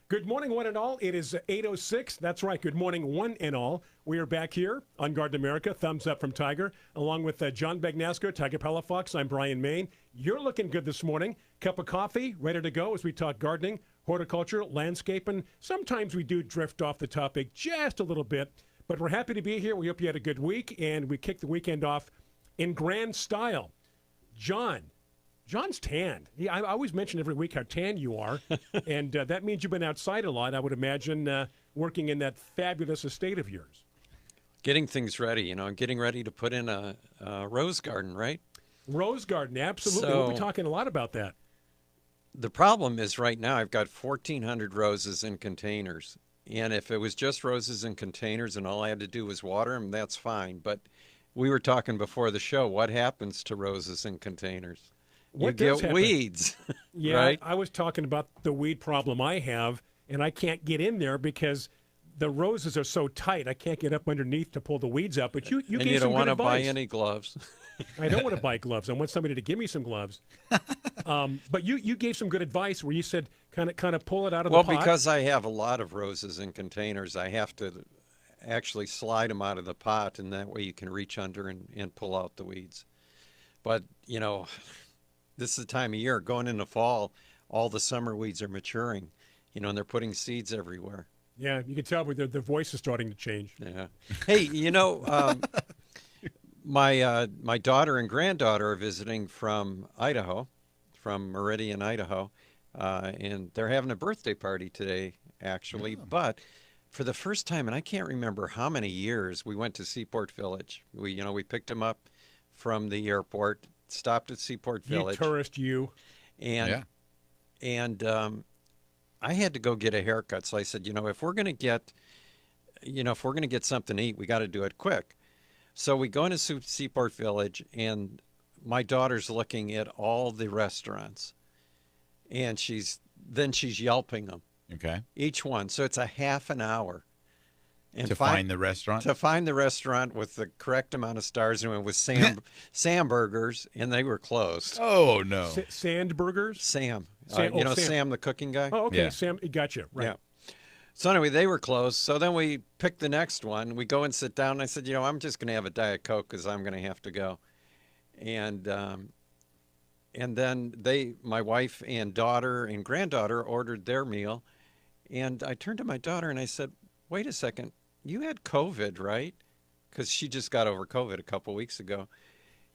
Good morning, one and all. It is 8:06. That's right. Good morning, one and all. We are back here on Garden America. Thumbs up from Tiger, along with John Bagnasco, Tiger Palafox. I'm Brian Main. You're looking good this morning. Cup of coffee, ready to go as we talk gardening, horticulture, landscape, and sometimes we do drift off the topic just a little bit. But we're happy to be here. We hope you had a good week, and we kicked the weekend off in grand style. John's tanned. Yeah, I always mention every week how tan you are, and that means you've been outside a lot, I would imagine, working in that fabulous estate of yours. Getting things ready, getting ready to put in a rose garden, right? Rose garden, absolutely. We'll be talking a lot about that. The problem is right now I've got 1,400 roses in containers, and if it was just roses in containers and all I had to do was water them, that's fine. But we were talking before the show, what happens to roses in containers? You get weeds, yeah, right? I was talking about the weed problem I have, and I can't get in there because the roses are so tight. I can't get up underneath to pull the weeds out. But you and gave you some don't good want to buy advice. any gloves. I don't want to buy gloves. I want somebody to give me some gloves. But you gave some good advice where you said kind of pull it out of the pot. Well, because I have a lot of roses in containers, I have to actually slide them out of the pot, and that way you can reach under and pull out the weeds. But, this is the time of year, going into fall, all the summer weeds are maturing, and they're putting seeds everywhere. Yeah, you can tell their voice is starting to change. Yeah. Hey, my daughter and granddaughter are visiting from Idaho, from Meridian, Idaho, and they're having a birthday party today, actually. Yeah. But for the first time, and I can't remember how many years, we went to Seaport Village. We picked them up from the airport, stopped at Seaport Village. You tourist, you. And I had to go get a haircut. So I said, if we're going to get, something to eat, we got to do it quick. So we go into Seaport Village, and my daughter's looking at all the restaurants, and she's yelping them. Okay. Each one. So it's a half an hour. And to find the restaurant? To find the restaurant with the correct amount of stars, and it was Sam Burgers, and they were closed. Oh, no. Sandburgers? Sam. Sam. Sam, the cooking guy? Oh, okay. Yeah. Sam, gotcha. Right. Yeah. So anyway, they were closed. So then we picked the next one. We go and sit down, and I said, I'm just going to have a Diet Coke because I'm going to have to go. And then my wife and daughter and granddaughter ordered their meal. And I turned to my daughter, and I said, wait a second. You had COVID, right? Because she just got over COVID a couple weeks ago.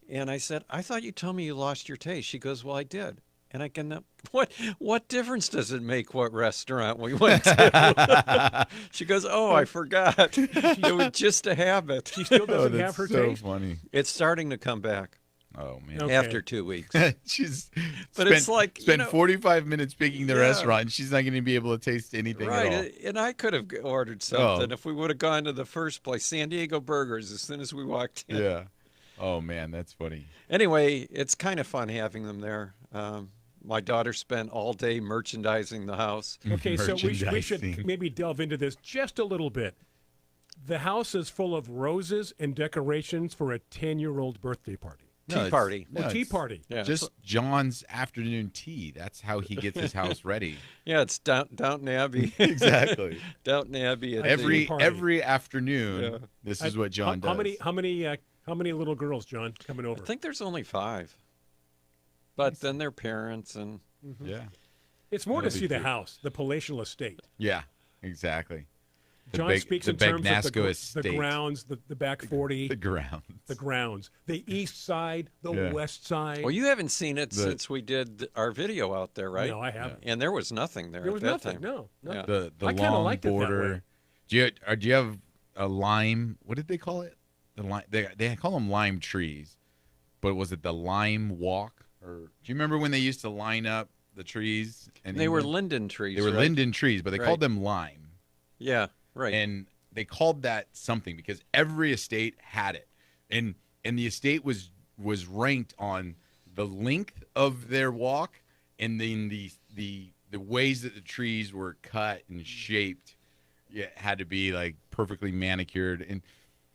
And I said, I thought you told me you lost your taste. She goes, well, I did. And I can, what difference does it make what restaurant we went to? She goes, oh, I forgot. It was just a habit. She still doesn't have her so taste? Funny. It's starting to come back. Oh, man. Okay. After 2 weeks. Spent 45 minutes picking the restaurant, and she's not going to be able to taste anything at all. Right, and I could have ordered something if we would have gone to the first place, San Diego Burgers, as soon as we walked in. Yeah. Oh, man, that's funny. Anyway, it's kind of fun having them there. My daughter spent all day merchandising the house. Okay, so we should maybe delve into this just a little bit. The house is full of roses and decorations for a 10-year-old birthday party. Tea party. Tea party. Yeah. Just John's afternoon tea. That's how he gets his house ready. Yeah, it's Downton Abbey. Exactly. Downton Abbey. Every afternoon, this is what John does. How many little girls, John, coming over? I think there's only 5. But then their parents and... Mm-hmm. Yeah. It's more to see the house, the palatial estate. Yeah, exactly. John speaks in terms of the estate. grounds, the back 40. The grounds. The grounds. The east side, the west side. Well, you haven't seen it since we did our video out there, right? No, I haven't. And there was nothing there There was at that nothing, time. no. Yeah. The I kind of long liked border. it that way. Do you have a lime? What did they call it? They call them lime trees, but was it the lime walk? Or do you remember when they used to line up the trees? And they were linden trees. They were right? linden trees, but they called them lime. Yeah, right. And they called that something because every estate had it, and the estate was ranked on the length of their walk, and then the ways that the trees were cut and shaped. Yeah, had to be like perfectly manicured, and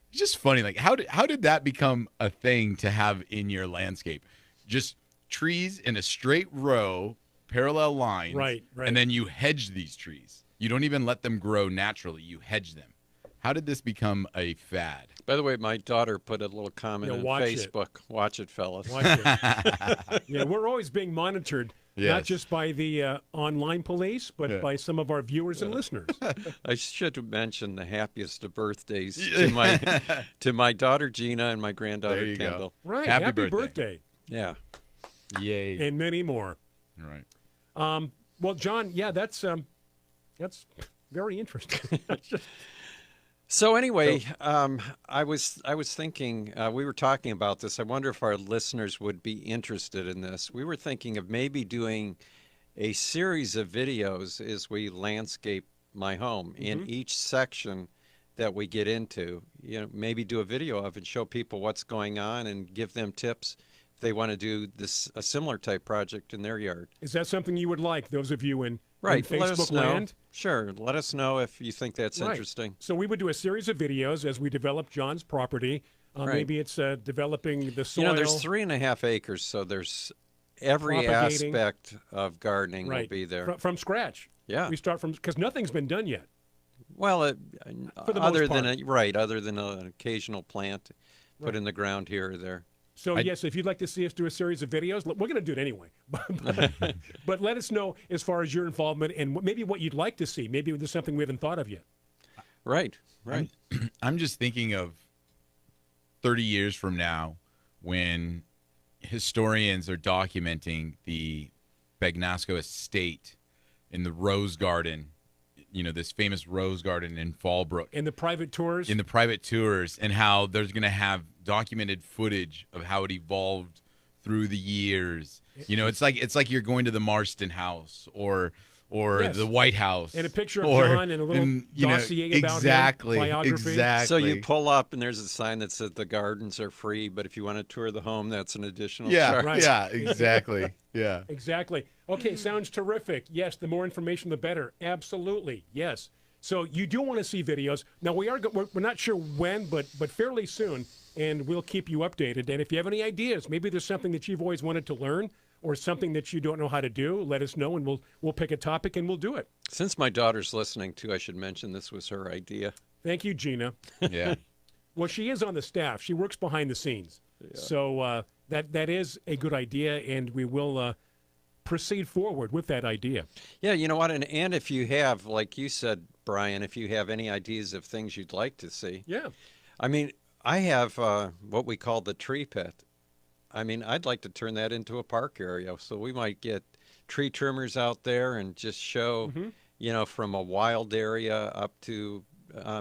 it's just funny. Like how did that become a thing to have in your landscape? Just trees in a straight row, parallel lines, right, and then you hedge these trees. You don't even let them grow naturally. You hedge them. How did this become a fad? By the way, my daughter put a little comment on watch it. Facebook. Watch it, fellas. Watch it. Yeah, we're always being monitored, not Yes. just by the online police, but by some of our viewers and listeners. I should mention the happiest of birthdays to my daughter Gina and my There granddaughter you go. Kendall. Right. Happy Happy birthday. birthday. Yeah. Yay. And many more. All right. Well, John, yeah, that's very interesting. So anyway, I was thinking we were talking about this. I wonder if our listeners would be interested in this. We were thinking of maybe doing a series of videos as we landscape my home. In each section that we get into, maybe do a video of and show people what's going on and give them tips if they want to do a similar type project in their yard. Is that something you would like, those of you in Right. in Let us Facebook know. land? Sure. Let us know if you think that's Right. interesting. So we would do a series of videos as we develop John's property. Right. Maybe it's developing the soil. There's 3.5 acres, so there's every Propagating. aspect of gardening will be there. From scratch. Yeah. We start from, because nothing's been done yet. Well, For the other most than part. other than an occasional plant put in the ground here or there. So, yes, if you'd like to see us do a series of videos, we're going to do it anyway. But let us know as far as your involvement and maybe what you'd like to see. Maybe there's something we haven't thought of yet. Right. I'm just thinking of 30 years from now when historians are documenting the Bagnasco estate in the Rose Garden, this famous Rose Garden in Fallbrook. In the private tours? In the private tours, and how there's going to have documented footage of how it evolved through the years. It's like you're going to the Marston House or Yes. the White House. And a picture of John and a little dossier about him, biography. Exactly. So you pull up and there's a sign that says the gardens are free, but if you want to tour the home, that's an additional charge. Right. Yeah, exactly. Yeah. Exactly. Okay, sounds terrific. Yes, the more information, the better. Absolutely. Yes. So you do want to see videos. Now, we're not sure when, but fairly soon, and we'll keep you updated. And if you have any ideas, maybe there's something that you've always wanted to learn or something that you don't know how to do, let us know, and we'll pick a topic and we'll do it. Since my daughter's listening too, I should mention this was her idea. Thank you, Gina. Yeah. Well, she is on the staff. She works behind the scenes. Yeah. So that is a good idea, and we will proceed forward with that idea. Yeah, you know what? And if you have, like you said, Brian, if you have any ideas of things you'd like to see. Yeah. I mean, I have what we call the tree pit. I mean, I'd like to turn that into a park area. So we might get tree trimmers out there and just show, from a wild area up to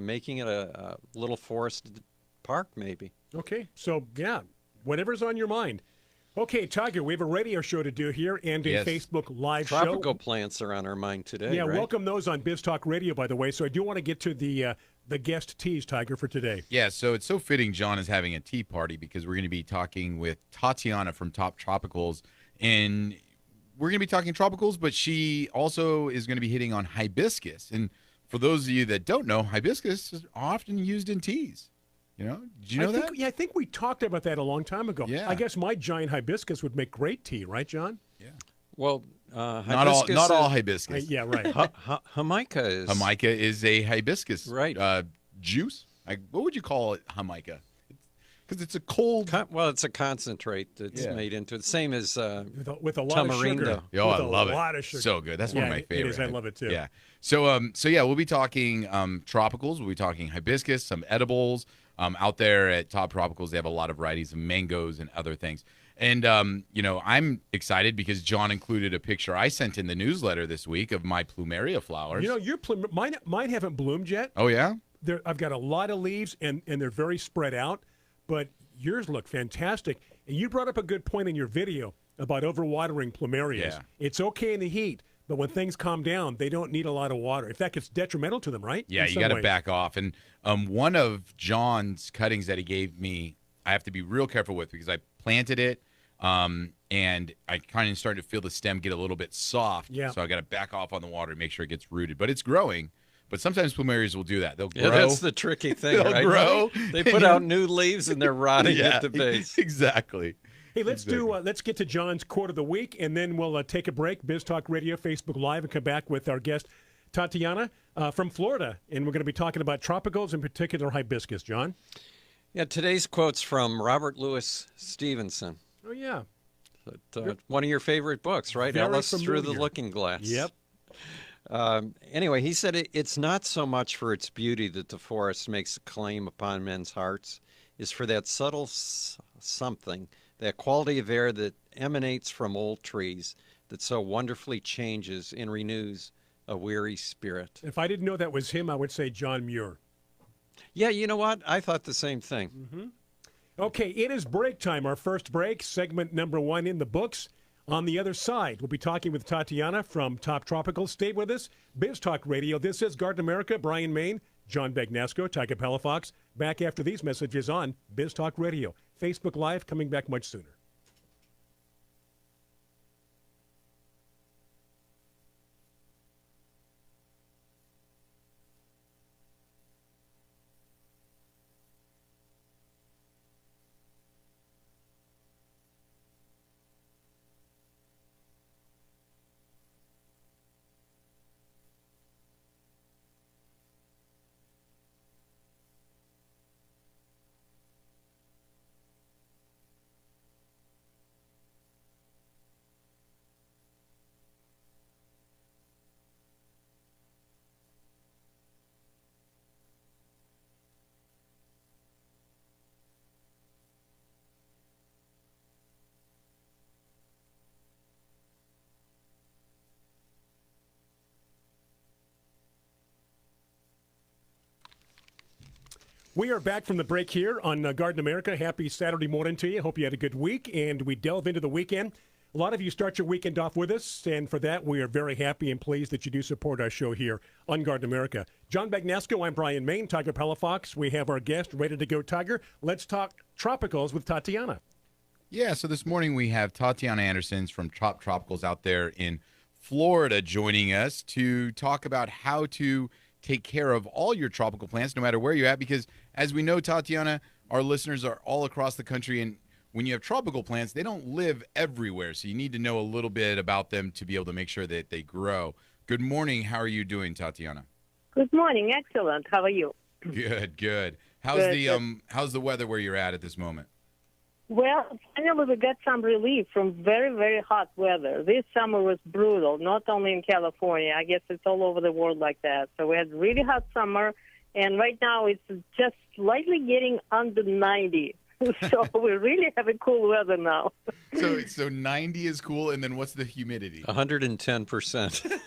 making it a little forested park, maybe. Okay. So, yeah, whatever's on your mind. Okay, Tiger, we have a radio show to do here and a Facebook Live show. Tropical plants are on our mind today, Yeah, right? welcome those on Biz Talk Radio, by the way. So I do want to get to the guest teas, Tiger, for today. Yeah, so it's so fitting John is having a tea party because we're going to be talking with Tatiana from Top Tropicals. And we're going to be talking tropicals, but she also is going to be hitting on hibiscus. And for those of you that don't know, hibiscus is often used in teas. Did you know that? Yeah, I think we talked about that a long time ago. Yeah. I guess my giant hibiscus would make great tea, right, John? Yeah. Well, Not all hibiscus. Yeah, right. Jamaica is. Jamaica is a hibiscus juice. What would you call it, Jamaica? Because it's a cold. Well, it's a concentrate that's made into it. Same as with a lot of sugar. Oh, I love it. A lot of sugar. So good. That's one of my favorites. It is. I love it too. Yeah. So we'll be talking tropicals. We'll be talking hibiscus, some edibles. Out there at Top Tropicals, they have a lot of varieties of mangoes and other things. And, I'm excited because John included a picture I sent in the newsletter this week of my Plumeria flowers. Your mine haven't bloomed yet. Oh, yeah? I've got a lot of leaves, and they're very spread out, but yours look fantastic. And you brought up a good point in your video about overwatering Plumerias. Yeah. It's okay in the heat, but when things calm down, they don't need a lot of water. In fact, it's detrimental to them, right? Yeah, you got to back off. And one of John's cuttings that he gave me, I have to be real careful with because I planted it, and I kind of started to feel the stem get a little bit soft. Yeah. So I got to back off on the water to make sure it gets rooted. But it's growing. But sometimes Plumerias will do that. They'll grow. Yeah, that's the tricky thing, They'll right? grow. They put out new leaves and they're rotting at the base. Exactly. Hey, let's get to John's quote of the week, and then we'll take a break. Biz Talk Radio, Facebook Live, and come back with our guest, Tatiana from Florida, and we're going to be talking about tropicals, in particular hibiscus. John? Yeah, today's quote's from Robert Louis Stevenson. Oh, yeah. One of your favorite books, right? Very Ellis Through the familiar. Looking Glass. Yep. Anyway, he said it's not so much for its beauty that the forest makes a claim upon men's hearts, is for that subtle something, that quality of air that emanates from old trees that so wonderfully changes and renews a weary spirit. If I didn't know that was him, I would say John Muir. Yeah, you know what? I thought the same thing. Mm-hmm. Okay, it is break time, our first break, segment number 1 in the books. On the other side, we'll be talking with Tatiana from Top Tropical. Stay with us. Biz Talk Radio. This is Garden America. Brian Main, John Bagnasco, Tiger Palafox. Back after these messages on Biz Talk Radio. Facebook Live coming back much sooner. We are back from the break here on Garden America. Happy Saturday morning to you. Hope you had a good week, and we delve into the weekend. A lot of you start your weekend off with us, and for that, we are very happy and pleased that you do support our show here on Garden America. John Bagnasco, I'm Brian Main, Tiger Palafox. We have our guest ready to go, Tiger. Let's talk tropicals with Tatiana. Yeah, so this morning we have Tatiana Andersons from Top Tropicals out there in Florida joining us to talk about how to take care of all your tropical plants, no matter where you're at, because as we know, Tatiana, our listeners are all across the country, and when you have tropical plants, they don't live everywhere, so you need to know a little bit about them to be able to make sure that they grow. Good morning. How are you doing, Tatiana? Good morning. Excellent. How are you? Good. How's the weather where you're at this moment? Well, finally we got some relief from very, very hot weather. This summer was brutal, not only in California. I guess it's all over the world like that. So we had really hot summer, and right now it's just slightly getting under 90. So we really have a cool weather now. So 90 is cool, and then what's the humidity? 110%.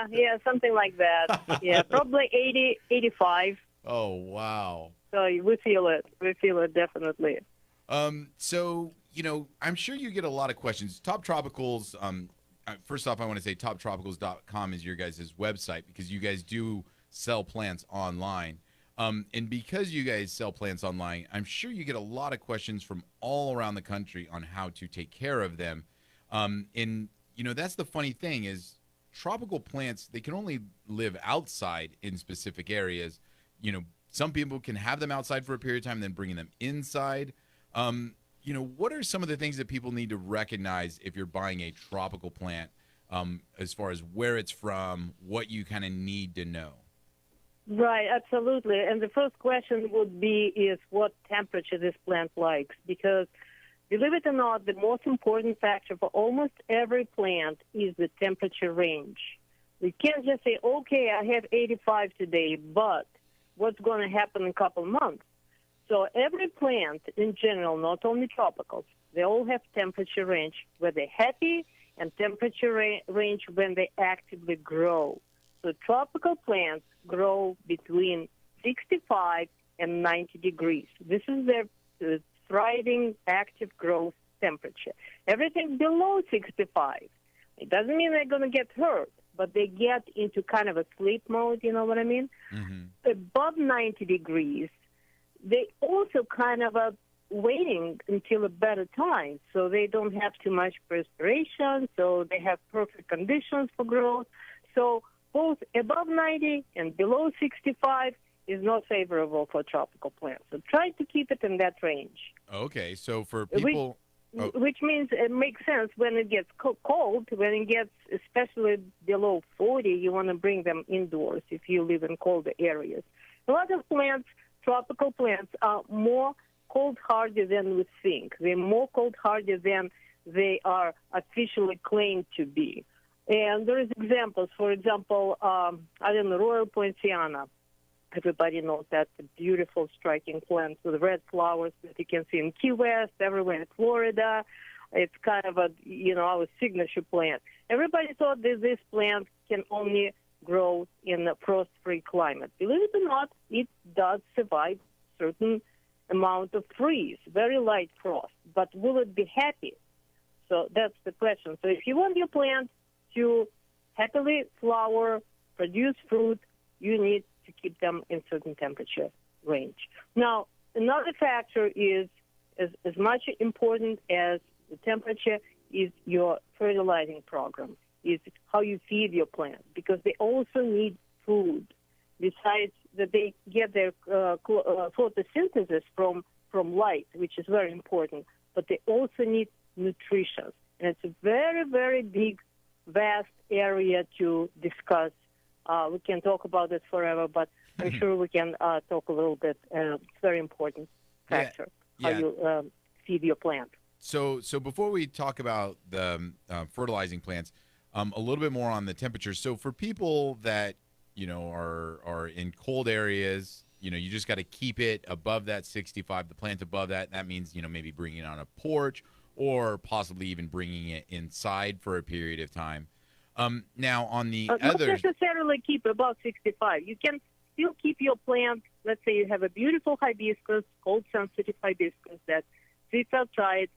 Yeah, something like that. Yeah, probably 80, 85. Oh, wow. So we feel it. We feel it definitely. So, I'm sure you get a lot of questions. Top Tropicals, first off, I want to say toptropicals.com is your guys' website because you guys do sell plants online. And because you guys sell plants online, I'm sure you get a lot of questions from all around the country on how to take care of them. And, that's the funny thing is tropical plants, they can only live outside in specific areas. Some people can have them outside for a period of time, then bringing them inside. What are some of the things that people need to recognize if you're buying a tropical plant, as far as where it's from, what you kind of need to know? Right, absolutely. And the first question would be is what temperature this plant likes, because believe it or not, the most important factor for almost every plant is the temperature range. We can't just say, okay, I have 85 today, but what's going to happen in a couple months? So every plant in general, not only tropicals, they all have temperature range where they're happy and temperature range when they actively grow. So tropical plants grow between 65 and 90 degrees. This is their thriving, active growth temperature. Everything below 65, it doesn't mean they're going to get hurt, but they get into kind of a sleep mode, you know what I mean? Mm-hmm. Above 90 degrees, they also kind of are waiting until a better time, so they don't have too much perspiration, so they have perfect conditions for growth. So both above 90 and below 65 is not favorable for tropical plants. So try to keep it in that range. Okay, so for people, Oh. which means it makes sense when it gets cold, when it gets especially below 40, you want to bring them indoors if you live in colder areas. A lot of plants, tropical plants, are more cold hardy than we think. They're more cold hardy than they are officially claimed to be. And there is examples. For example, Royal Poinciana. Everybody knows that's a beautiful, striking plant with red flowers that you can see in Key West, everywhere in Florida. It's kind of our signature plant. Everybody thought that this plant can only grow in a frost-free climate. Believe it or not, it does survive certain amount of freeze, very light frost. But will it be happy? So that's the question. So if you want your plant to happily flower, produce fruit, you need to keep them in certain temperature range. Now, another factor is as much important as the temperature is your fertilizing program, is how you feed your plants, because they also need food. Besides that, they get their photosynthesis from light, which is very important, but they also need nutrition. And it's a very, very big, vast area to discuss. We can talk about it forever, but I'm sure we can talk a little bit. It's a very important factor, how you feed your plant. So before we talk about the fertilizing plants, a little bit more on the temperature. So for people that, are in cold areas, you just got to keep it above that 65, the plant above that. That means, maybe bringing it on a porch or possibly even bringing it inside for a period of time. Now, on the other... Not necessarily keep above 65. You can still keep your plant. Let's say you have a beautiful hibiscus, cold-sensitive hibiscus that sits outside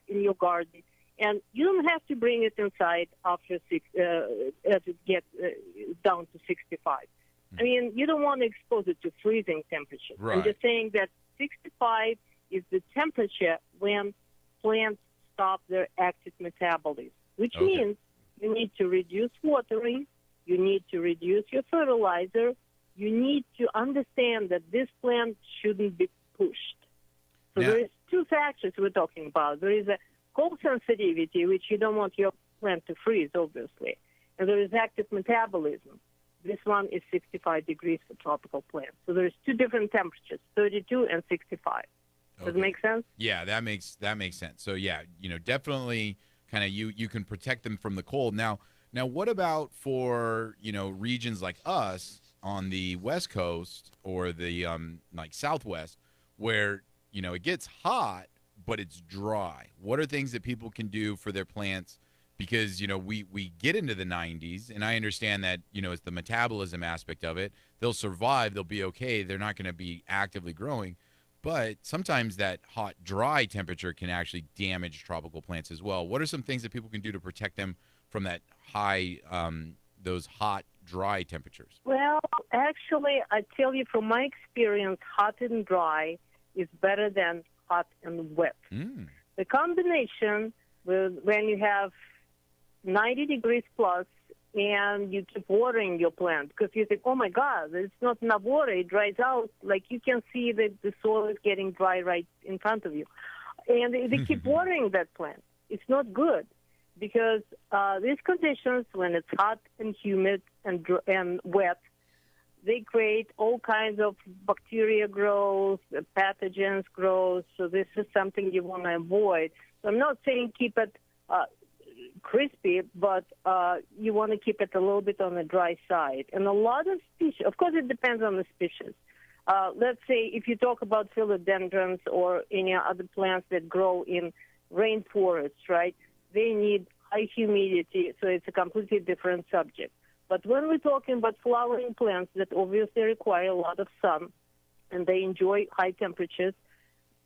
in your garden, and you don't have to bring it inside after as it gets down to 65. I mean, you don't want to expose it to freezing temperatures. Right. I'm just saying that 65 is the temperature when plants stop their active metabolism, which means you need to reduce watering, you need to reduce your fertilizer, you need to understand that this plant shouldn't be pushed. So there is two factors we're talking about. There is a cold sensitivity, which you don't want your plant to freeze, obviously. And there is active metabolism. This one is 65 degrees for tropical plants. So there's two different temperatures, 32 and 65. Does it make sense? Yeah, that makes sense. So yeah, definitely kind of you can protect them from the cold. Now what about for, regions like us on the West Coast or the like Southwest where, it gets hot but it's dry? What are things that people can do for their plants? Because, we get into the 90s, and I understand that, it's the metabolism aspect of it. They'll survive. They'll be okay. They're not going to be actively growing. But sometimes that hot, dry temperature can actually damage tropical plants as well. What are some things that people can do to protect them from that high, those hot, dry temperatures? Well, actually, I tell you from my experience, hot and dry is better than hot and wet. The combination when you have 90 degrees plus and you keep watering your plant because you think, oh, my God, there's not enough water. It dries out. Like you can see that the soil is getting dry right in front of you. And they keep watering that plant. It's not good because these conditions, when it's hot and humid and wet, they create all kinds of bacteria growth, pathogens growth. So this is something you want to avoid. So I'm not saying keep it crispy, but you want to keep it a little bit on the dry side. And a lot of species, of course, it depends on the species. Let's say if you talk about philodendrons or any other plants that grow in rainforests, right? They need high humidity, so it's a completely different subject. But when we're talking about flowering plants that obviously require a lot of sun and they enjoy high temperatures,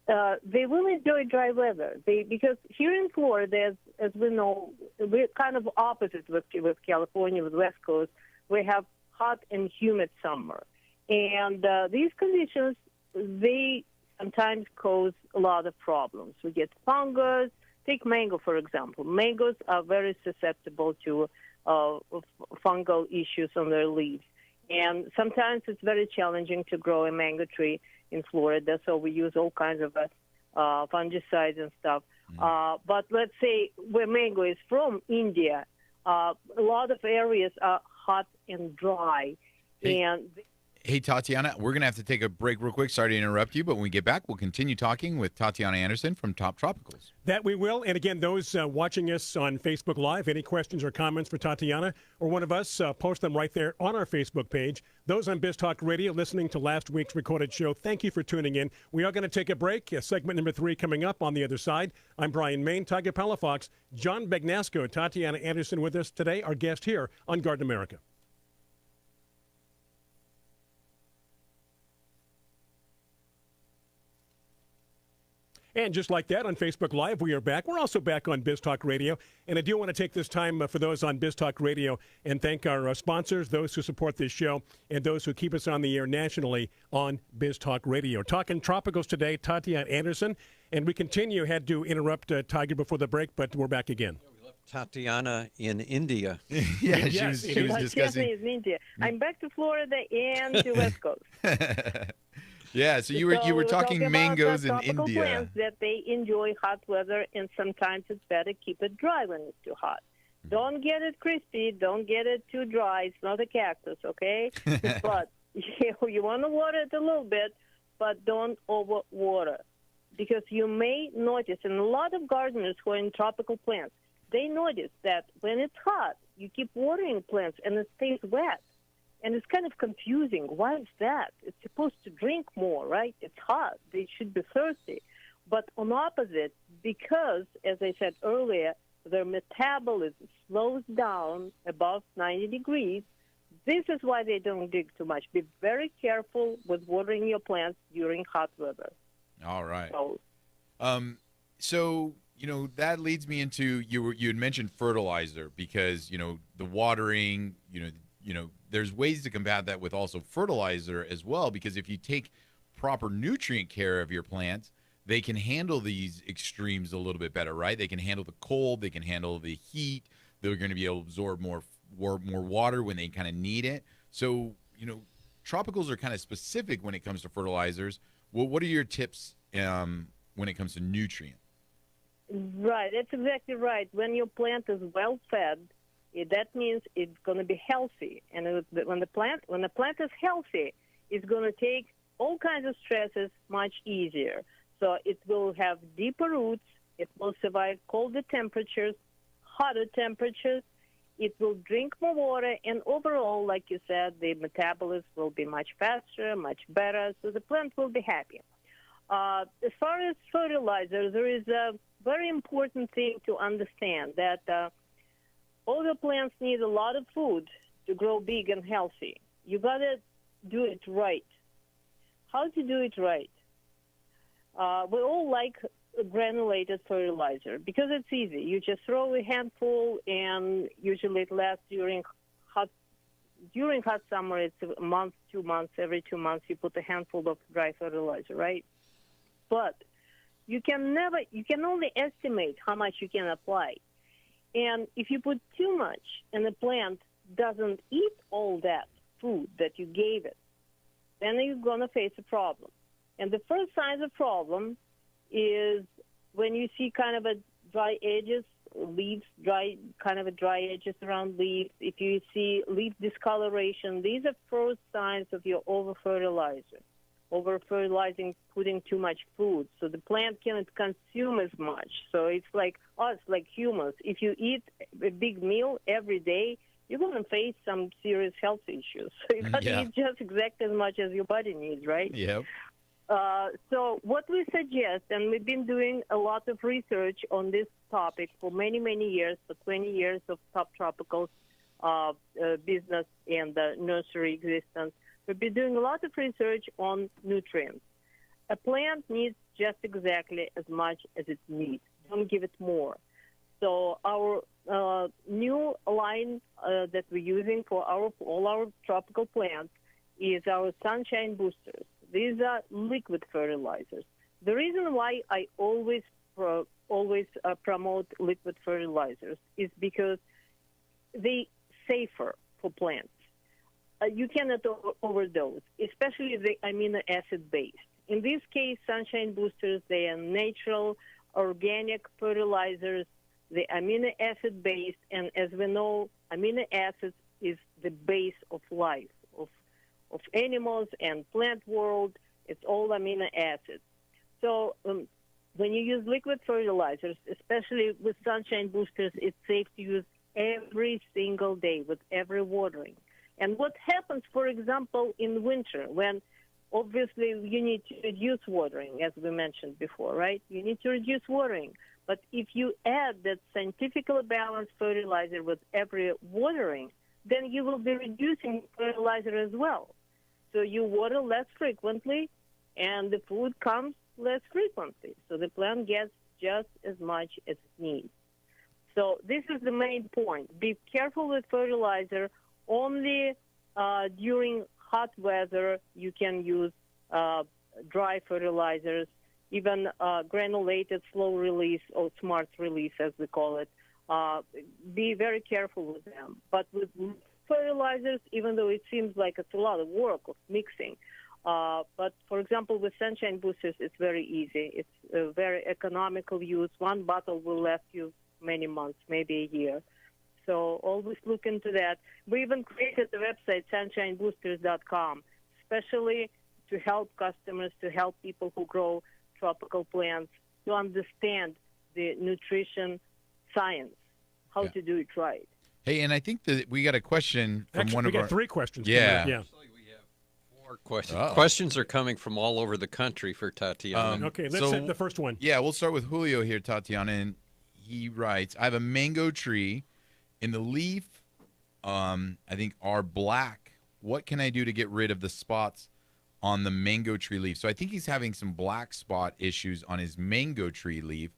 they will enjoy dry weather. Because here in Florida, as we know, we're kind of opposite with California, with West Coast. We have hot and humid summer. And these conditions, they sometimes cause a lot of problems. We get fungus. Take mango, for example. Mangoes are very susceptible to fungal issues on their leaves. And sometimes it's very challenging to grow a mango tree in Florida, so we use all kinds of fungicides and stuff. But let's say where mango is from, India, a lot of areas are hot and dry. Hey, Tatiana, we're going to have to take a break real quick. Sorry to interrupt you, but when we get back, we'll continue talking with Tatiana Anderson from Top Tropicals. That we will. And again, those watching us on Facebook Live, any questions or comments for Tatiana or one of us, post them right there on our Facebook page. Those on Biz Talk Radio listening to last week's recorded show, thank you for tuning in. We are going to take a break. Segment number 3 coming up on the other side. I'm Brian Main, Tiger Palafox, John Bagnasco, Tatiana Anderson with us today, our guest here on Garden America. And just like that, on Facebook Live, we are back. We're also back on Biz Talk Radio. And I do want to take this time for those on Biz Talk Radio and thank our sponsors, those who support this show, and those who keep us on the air nationally on Biz Talk Radio. Talking tropicals today, Tatiana Anderson. And we continue. Had to interrupt Tiger before the break, but we're back again. Tatiana in India. Yeah, she was discussing. In India. I'm back to Florida and to West Coast. Yeah, so you were talking mangoes in India. Plants that they enjoy hot weather, and sometimes it's better keep it dry when it's too hot. Don't get it crispy. Don't get it too dry. It's not a cactus, okay? But you want to water it a little bit, but don't overwater, because you may notice, and a lot of gardeners who are in tropical plants, they notice that when it's hot, you keep watering plants and it stays wet. And it's kind of confusing. Why is that? It's supposed to drink more, right? It's hot. They should be thirsty. But on opposite, because, as I said earlier, their metabolism slows down above 90 degrees, this is why they don't dig too much. Be very careful with watering your plants during hot weather. All right. So that leads me into, you had mentioned fertilizer, because, the watering, there's ways to combat that with also fertilizer as well, because if you take proper nutrient care of your plants, they can handle these extremes a little bit better, right? They can handle the cold, they can handle the heat, they're going to be able to absorb more water when they kind of need it. So, tropicals are kind of specific when it comes to fertilizers. Well, what are your tips when it comes to nutrient? Right, that's exactly right. When your plant is well fed, that means it's going to be healthy. And when the plant is healthy, it's going to take all kinds of stresses much easier. So it will have deeper roots. It will survive colder temperatures, hotter temperatures. It will drink more water. And overall, like you said, the metabolism will be much faster, much better. So the plant will be happy. As far as fertilizer, there is a very important thing to understand, that all the plants need a lot of food to grow big and healthy. You got to do it right. How to do it right? We all like granulated fertilizer because it's easy. You just throw a handful, and usually it lasts during hot summer. It's a month, 2 months. Every 2 months, you put a handful of dry fertilizer, right? But you can only estimate how much you can apply. And if you put too much and the plant doesn't eat all that food that you gave it, then you're going to face a problem. And the first sign of the problem is when you see kind of a dry edges, leaves, dry edges around leaves. If you see leaf discoloration, these are first signs of your over-fertilizing, putting too much food. So the plant cannot consume as much. So it's like us, like humans. If you eat a big meal every day, you're going to face some serious health issues. So you got to eat just exactly as much as your body needs, right? Yep. So what we suggest, and we've been doing a lot of research on this topic for many, many years, for 20 years of Top Tropicals business and nursery existence. We've been doing a lot of research on nutrients. A plant needs just exactly as much as it needs. Don't give it more. So our new line that we're using for all our tropical plants is our Sunshine Boosters. These are liquid fertilizers. The reason why I always promote liquid fertilizers is because they're safer for plants. You cannot overdose, especially if they're amino acid based. In this case, Sunshine Boosters, they are natural, organic fertilizers, the amino acid based, and as we know, amino acids is the base of life, of animals and plant world. It's all amino acids. So when you use liquid fertilizers, especially with sunshine boosters, it's safe to use every single day with every watering. And what happens, for example, in winter, when obviously you need to reduce watering, as we mentioned before, right? You need to reduce watering. But if you add that scientifically balanced fertilizer with every watering, then you will be reducing fertilizer as well. So you water less frequently, and the food comes less frequently. So the plant gets just as much as it needs. So this is the main point. Be careful with fertilizer. Only during hot weather you can use dry fertilizers, even granulated slow release or smart release, as we call it. Be very careful with them. But with fertilizers, even though it seems like it's a lot of work of mixing, but for example, with sunshine boosters, it's very easy. It's a very economical use. One bottle will last you many months, maybe a year. So always look into that. We even created the website, sunshineboosters.com, especially to help customers, to help people who grow tropical plants to understand the nutrition science, how to do it right. Hey, and I think that we got a question from Actually, one we of got our... 3 questions. Yeah. Yeah. Actually, we have 4 questions. Uh-oh. Questions are coming from all over the country for Tatiana. Okay, let's hit the first one. Yeah, we'll start with Julio here, Tatiana, and he writes, I have a mango tree in the leaf, I think, are black. What can I do to get rid of the spots on the mango tree leaf? So I think he's having some black spot issues on his mango tree leaf.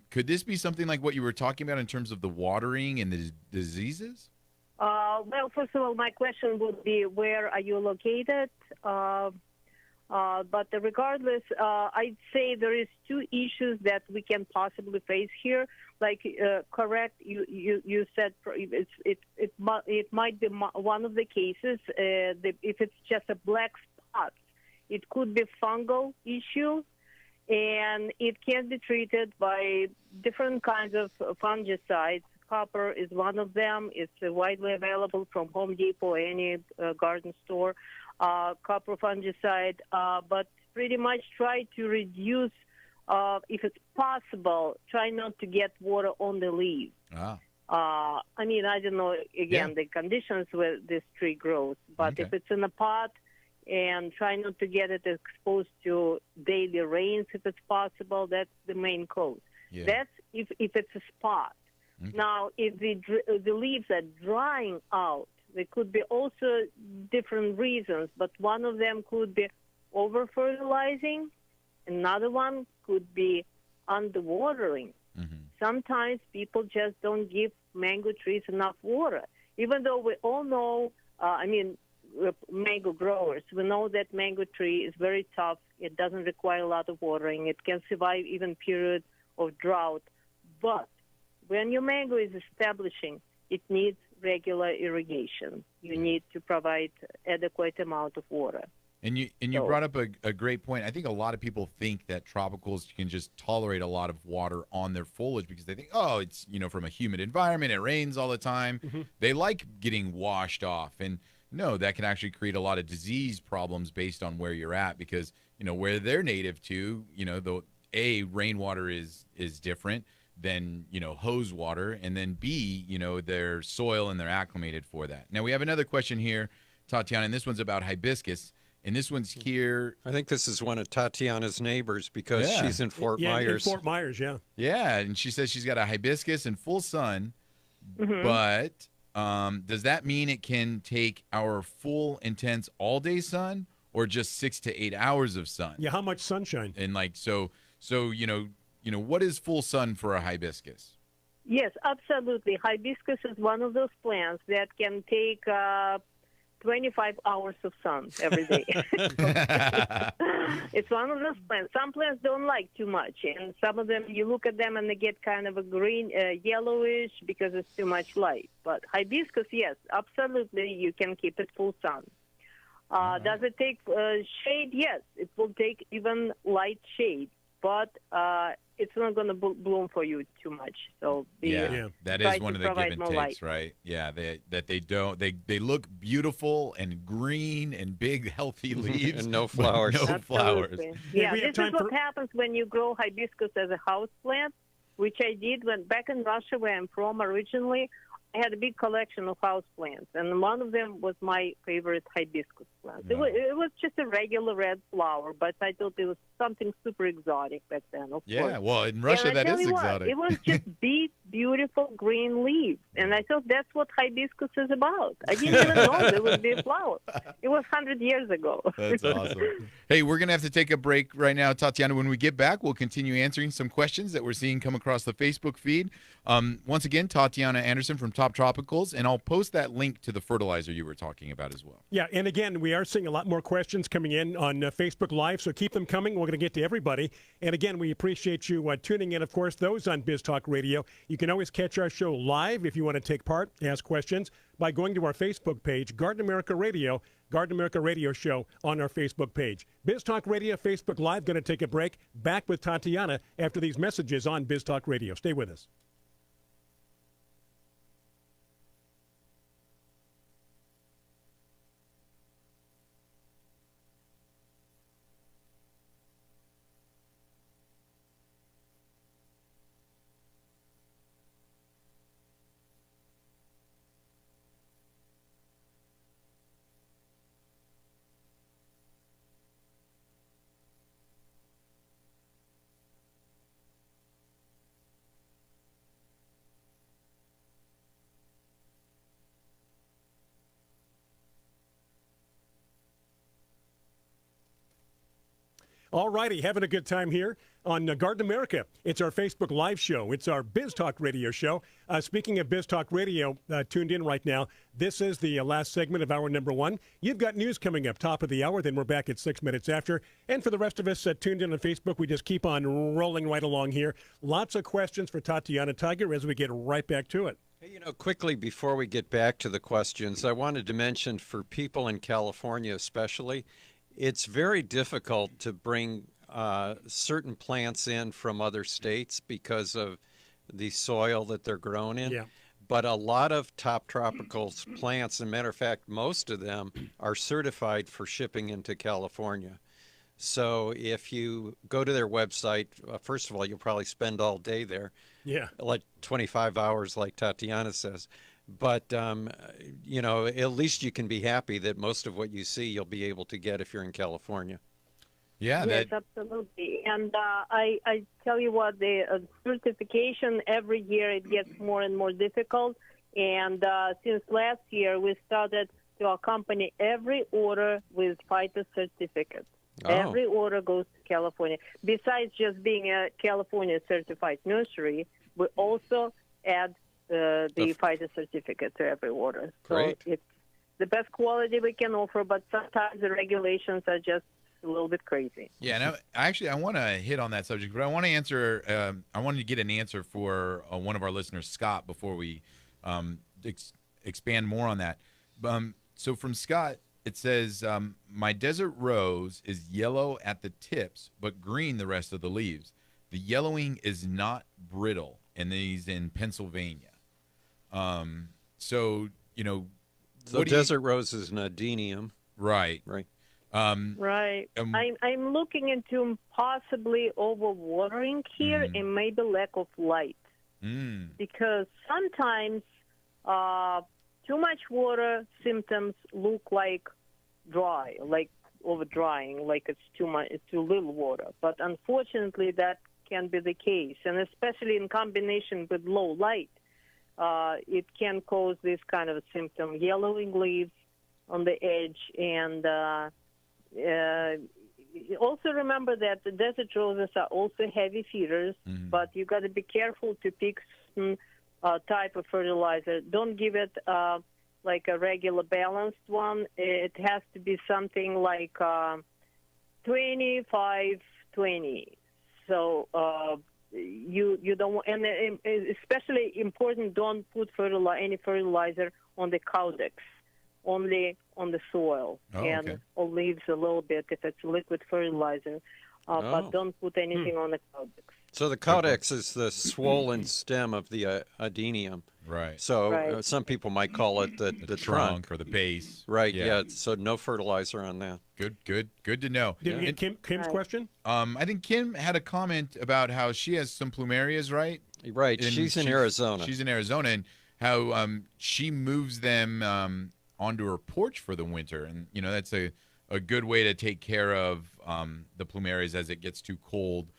Could this be something like what you were talking about in terms of the watering and the diseases? Well, first of all, my question would be, where are you located? But regardless, I'd say there is 2 issues that we can possibly face here. Like, correct, you said it might be one of the cases. If it's just a black spot, it could be fungal issue, and it can be treated by different kinds of fungicides. Copper is one of them. It's widely available from Home Depot or any garden store. Copper fungicide, but pretty much try to reduce, if it's possible, try not to get water on the leaves. I mean, I don't know, again, the conditions where this tree grows, but if it's in a pot, and try not to get it exposed to daily rains if it's possible, that's the main cause. That's if it's a spot. Now, if the leaves are drying out, there could be also different reasons, but one of them could be over-fertilizing. Another one could be underwatering. Sometimes people just don't give mango trees enough water. Even though we all know, mango growers, we know that mango tree is very tough. It doesn't require a lot of watering. It can survive even periods of drought. But when your mango is establishing, it needs regular irrigation. You need to provide adequate amount of water. And you brought up a great point. I think a lot of people think that tropicals can just tolerate a lot of water on their foliage because they think, oh, it's, from a humid environment, it rains all the time. They like getting washed off. And no, that can actually create a lot of disease problems based on where you're at because, where they're native to, the rainwater is different than, hose water, and then B, their soil and they're acclimated for that. Now we have another question here, Tatiana, and this one's about hibiscus. And this one's here. I think this is one of Tatiana's neighbors because she's in Fort Myers. In Fort Myers, Yeah, and she says she's got a hibiscus in full sun, but does that mean it can take our full, intense all-day sun or just 6 to 8 hours of sun? Yeah, how much sunshine? And so what is full sun for a hibiscus? Yes, absolutely. Hibiscus is one of those plants that can take 25 hours of sun every day. It's one of those plants. Some plants don't like too much, and some of them, you look at them and they get kind of a green, yellowish because it's too much light. But hibiscus, yes, absolutely, you can keep it full sun. Does it take shade? Yes, it will take even light shade. but it's not going to bloom for you too much. So that try is one to of the give provide and more takes, light. right? Yeah, they look beautiful and green and big, healthy leaves, and no but flowers. no flowers. Absolutely. Hey, Yeah, we have this time is what for- happens when you grow hibiscus as a house plant, which I did when back in Russia, where I'm from originally. I had a big collection of house plants, and one of them was my favorite hibiscus plant. Wow. It was just a regular red flower, but I thought it was something super exotic back then, of Yeah, course. well, in Russia, And I that tell is you what, exotic. it was just big, beautiful green leaves. And I thought that's what hibiscus is about. I didn't even know there would be a flower. It was 100 years ago. That's awesome. Hey, we're going to have to take a break right now, Tatiana. When we get back, we'll continue answering some questions that we're seeing come across the Facebook feed. Once again, Tatiana Anderson from Top Tropicals, and I'll post that link to the fertilizer you were talking about as well. Yeah, and again, we are seeing a lot more questions coming in on Facebook Live, so keep them coming. We're going to get to everybody. And again, we appreciate you tuning in. Of course, those on Biz Talk Radio, you can always catch our show live if you want to take part, ask questions, by going to our Facebook page, Garden America Radio Show on our Facebook page. Biz Talk Radio, Facebook Live, going to take a break. Back with Tatiana after these messages on Biz Talk Radio. Stay with us. All righty, having a good time here on Garden America. It's our Facebook Live show. It's our Biz Talk Radio show. Speaking of Biz Talk Radio, tuned in right now, this is the last segment of hour number one. You've got news coming up, top of the hour, then we're back at 6 minutes after. And for the rest of us tuned in on Facebook, we just keep on rolling right along here. Lots of questions for Tatiana Tiger as we get right back to it. Hey, quickly before we get back to the questions, I wanted to mention for people in California especially, it's very difficult to bring certain plants in from other states because of the soil that they're grown in. Yeah. But a lot of Top Tropicals plants, as a matter of fact, most of them are certified for shipping into California. So if you go to their website, first of all, you'll probably spend all day there. Yeah. Like 25 hours, like Tatiana says. But, at least you can be happy that most of what you see you'll be able to get if you're in California. Yeah, Yes, absolutely. And I tell you what, the certification every year it gets more and more difficult. And since last year, we started to accompany every order with phyto certificates. Oh. Every order goes to California. Besides just being a California certified nursery, we also add the phyto certificate to every order. Great. So it's the best quality we can offer, but sometimes the regulations are just a little bit crazy. Yeah, and I want to hit on that subject, but I want to answer. I wanted to get an answer for one of our listeners, Scott, before we expand more on that. So from Scott, it says, my desert rose is yellow at the tips, but green the rest of the leaves. The yellowing is not brittle, and he's in Pennsylvania. So Desert rose is an adenium. Right. Right. Right. I'm looking into possibly overwatering here and maybe lack of light. Because sometimes too much water symptoms look like dry, like over drying, like it's too much, it's too little water. But unfortunately, that can be the case, and especially in combination with low light, it can cause this kind of a symptom: yellowing leaves on the edge. And also remember that the desert roses are also heavy feeders, but you got to be careful to pick certain type of fertilizer. Don't give it like a regular balanced one. It has to be something like 25-20. So you don't, and especially important, don't put any fertilizer on the caudex, only on the soil, or leaves a little bit if it's liquid fertilizer. but don't put anything on the caudex. So the caudex is the swollen stem of the adenium. Right. So some people might call it the trunk. or the base. Right, yeah. So no fertilizer on that. Good to know. Did we get Kim's question? I think Kim had a comment about how she has some Plumerias, right? Right, she's in Arizona. She's in Arizona, and how she moves them onto her porch for the winter. And, that's a good way to take care of the Plumerias as it gets too cold.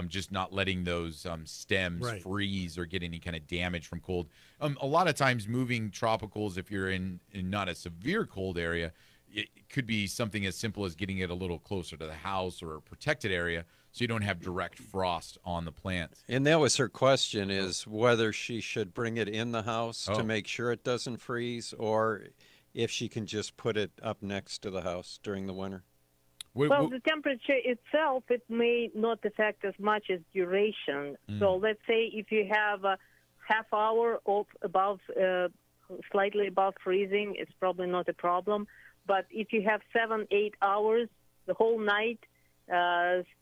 Just not letting those stems freeze or get any kind of damage from cold. A lot of times moving tropicals, if you're in not a severe cold area, it could be something as simple as getting it a little closer to the house or a protected area so you don't have direct frost on the plants. And that was her question, is whether she should bring it in the house to make sure it doesn't freeze, or if she can just put it up next to the house during the winter. Well, the temperature itself, it may not affect as much as duration. So let's say if you have a half hour of slightly above freezing, it's probably not a problem. But if you have 7-8 hours, the whole night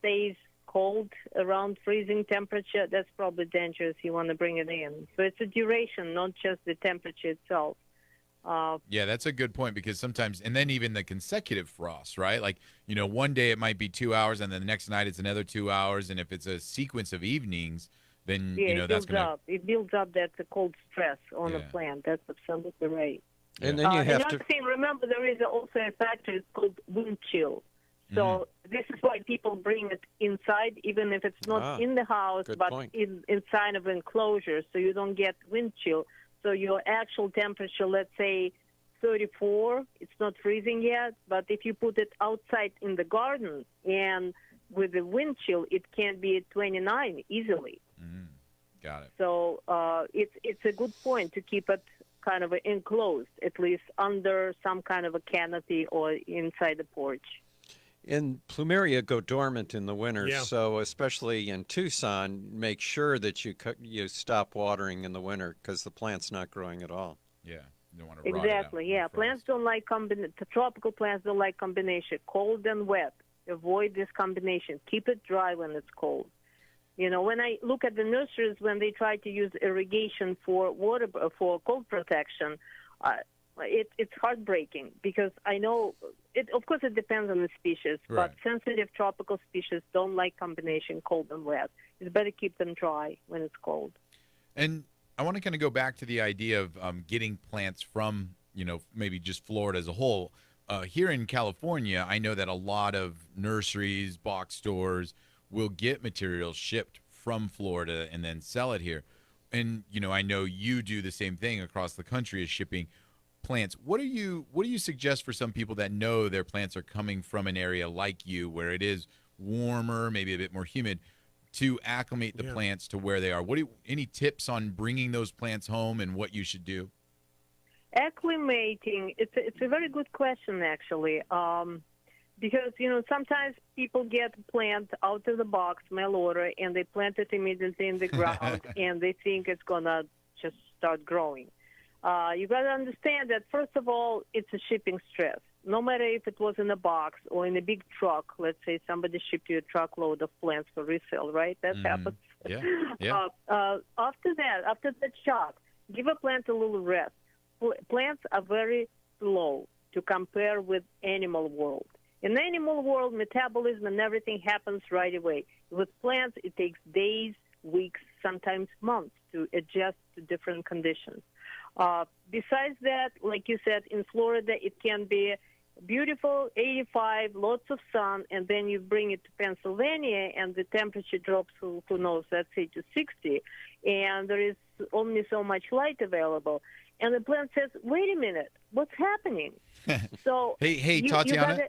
stays cold around freezing temperature, that's probably dangerous. You want to bring it in. So it's a duration, not just the temperature itself. Yeah, that's a good point, because sometimes, and then even the consecutive frost, right? Like, one day it might be 2 hours, and then the next night it's another 2 hours. And if it's a sequence of evenings, then, that's going to... It builds up that cold stress on the plant. That's absolutely right. And then you have another thing, remember, there is also a factor, it's called wind chill. So this is why people bring it inside, even if it's not in the house, but inside of enclosure, so you don't get wind chill. So your actual temperature, let's say 34, it's not freezing yet, but if you put it outside in the garden and with the wind chill, it can be at 29 easily. Got it. So it's a good point to keep it kind of enclosed, at least under some kind of a canopy or inside the porch. And Plumeria go dormant in the winter, so especially in Tucson, make sure that you stop watering in the winter because the plant's not growing at all. Yeah, you don't want to rot exactly. it out. Plants don't like the tropical plants don't like combination, cold and wet. Avoid this combination. Keep it dry when it's cold. When I look at the nurseries, when they try to use irrigation for cold protection, it's heartbreaking, because I know of course it depends on the species, but sensitive tropical species don't like combination cold and wet. It's better keep them dry when it's cold. And I want to kind of go back to the idea of getting plants from maybe just Florida as a whole. Here in California, I know that a lot of nurseries, box stores will get materials shipped from Florida and then sell it here. And I know you do the same thing across the country, as shipping plants. What do you suggest for some people that know their plants are coming from an area like you, where it is warmer, maybe a bit more humid, to acclimate the plants to where they are? Any tips on bringing those plants home and what you should do? Acclimating, it's a very good question, actually, because sometimes people get a plant out of the box, mail order, and they plant it immediately in the ground, and they think it's gonna just start growing. You got to understand that, first of all, it's a shipping stress. No matter if it was in a box or in a big truck, let's say somebody shipped you a truckload of plants for resale, right? That happens. Yeah. After that shock, give a plant a little rest. Plants are very slow to compare with animal world. In the animal world, metabolism and everything happens right away. With plants, it takes days, weeks, sometimes months to adjust to different conditions. Besides that, like you said, in Florida, it can be beautiful, 85, lots of sun, and then you bring it to Pennsylvania, and the temperature drops, who knows, let's say to 60, and there is only so much light available. And the plant says, wait a minute, what's happening? So hey, Tatiana,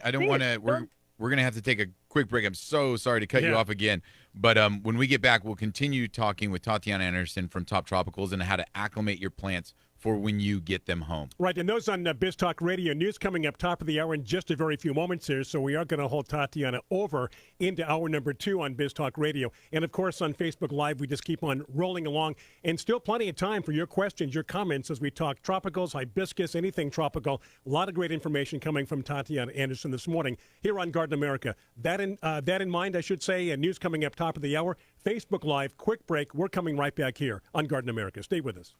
I don't want to, we're going to have to take a quick break. I'm so sorry to cut you off again. But when we get back, we'll continue talking with Tatiana Anderson from Top Tropicals and how to acclimate your plants for when you get them home. Right, and those on Biz Talk Radio News coming up top of the hour in just a very few moments here. So we are going to hold Tatiana over into hour number 2 on Biz Talk Radio. And, of course, on Facebook Live, we just keep on rolling along. And still plenty of time for your questions, your comments as we talk tropicals, hibiscus, anything tropical. A lot of great information coming from Tatiana Anderson this morning here on Garden America. That in mind, I should say, news coming up top of the hour. Facebook Live, quick break. We're coming right back here on Garden America. Stay with us.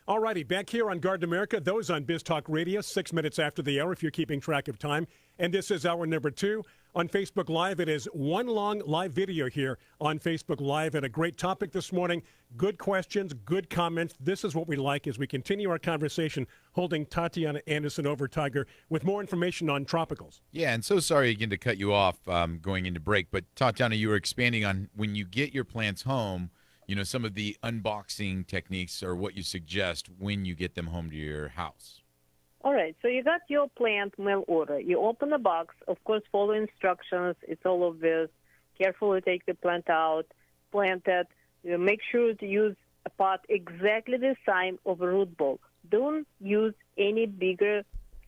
All righty, back here on Garden America, those on Biz Talk Radio, 6 minutes after the hour if you're keeping track of time. And this is hour number 2. On Facebook Live, it is one long live video here on Facebook Live, and a great topic this morning. Good questions, good comments. This is what we like as we continue our conversation, holding Tatiana Anderson over, Tiger, with more information on tropicals. Yeah, and so sorry again to cut you off going into break, but Tatiana, you were expanding on when you get your plants home, you know, some of the unboxing techniques or what you suggest when you get them home to your house. All right, so you got your plant mail order. You open the box, of course, follow instructions. It's all obvious. Carefully take the plant out, plant it. You know, make sure to use a pot exactly the size of a root ball. Don't use any bigger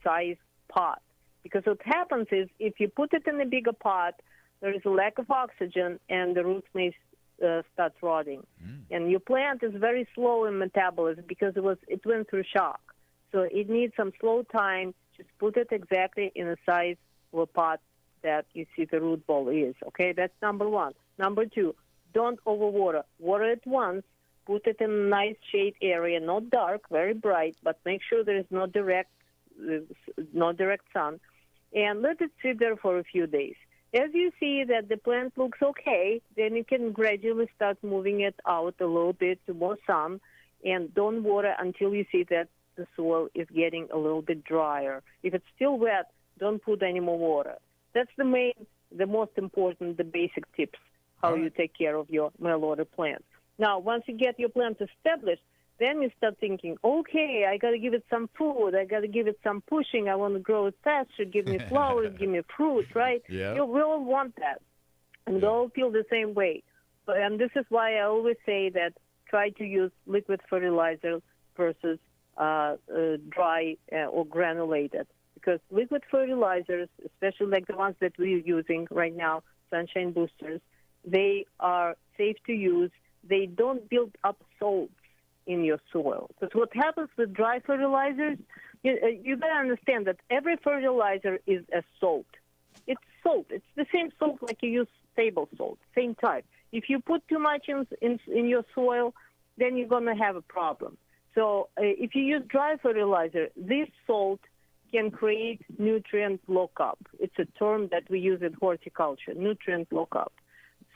size pot, because what happens is if you put it in a bigger pot, there is a lack of oxygen and the roots may start rotting. And your plant is very slow in metabolism because it went through shock. So it needs some slow time. Just put it exactly in the size of a pot that you see the root ball is. Okay, that's number 1. Number 2, don't overwater. Water it once. Put it in a nice shade area, not dark, very bright, but make sure there is no direct sun. And let it sit there for a few days. As you see that the plant looks okay, then you can gradually start moving it out a little bit to more sun, and don't water until you see that the soil is getting a little bit drier. If it's still wet, don't put any more water. That's the most important, the basic tips, how you take care of your mail order plants. Now, once you get your plant established, then you start thinking, okay, I got to give it some food. I got to give it some pushing. I want to grow it faster. Give me flowers, give me fruit, right? Yeah. We all want that. And we all feel the same way. And this is why I always say that try to use liquid fertilizer versus dry or granulated. Because liquid fertilizers, especially like the ones that we're using right now, Sunshine Boosters, they are safe to use. They don't build up salts in your soil. Because what happens with dry fertilizers, you got to understand that every fertilizer is a salt. It's salt. It's the same salt like you use table salt, same type. If you put too much in your soil, then you're going to have a problem. So if you use dry fertilizer, this salt can create nutrient lockup. It's a term that we use in horticulture, nutrient lockup.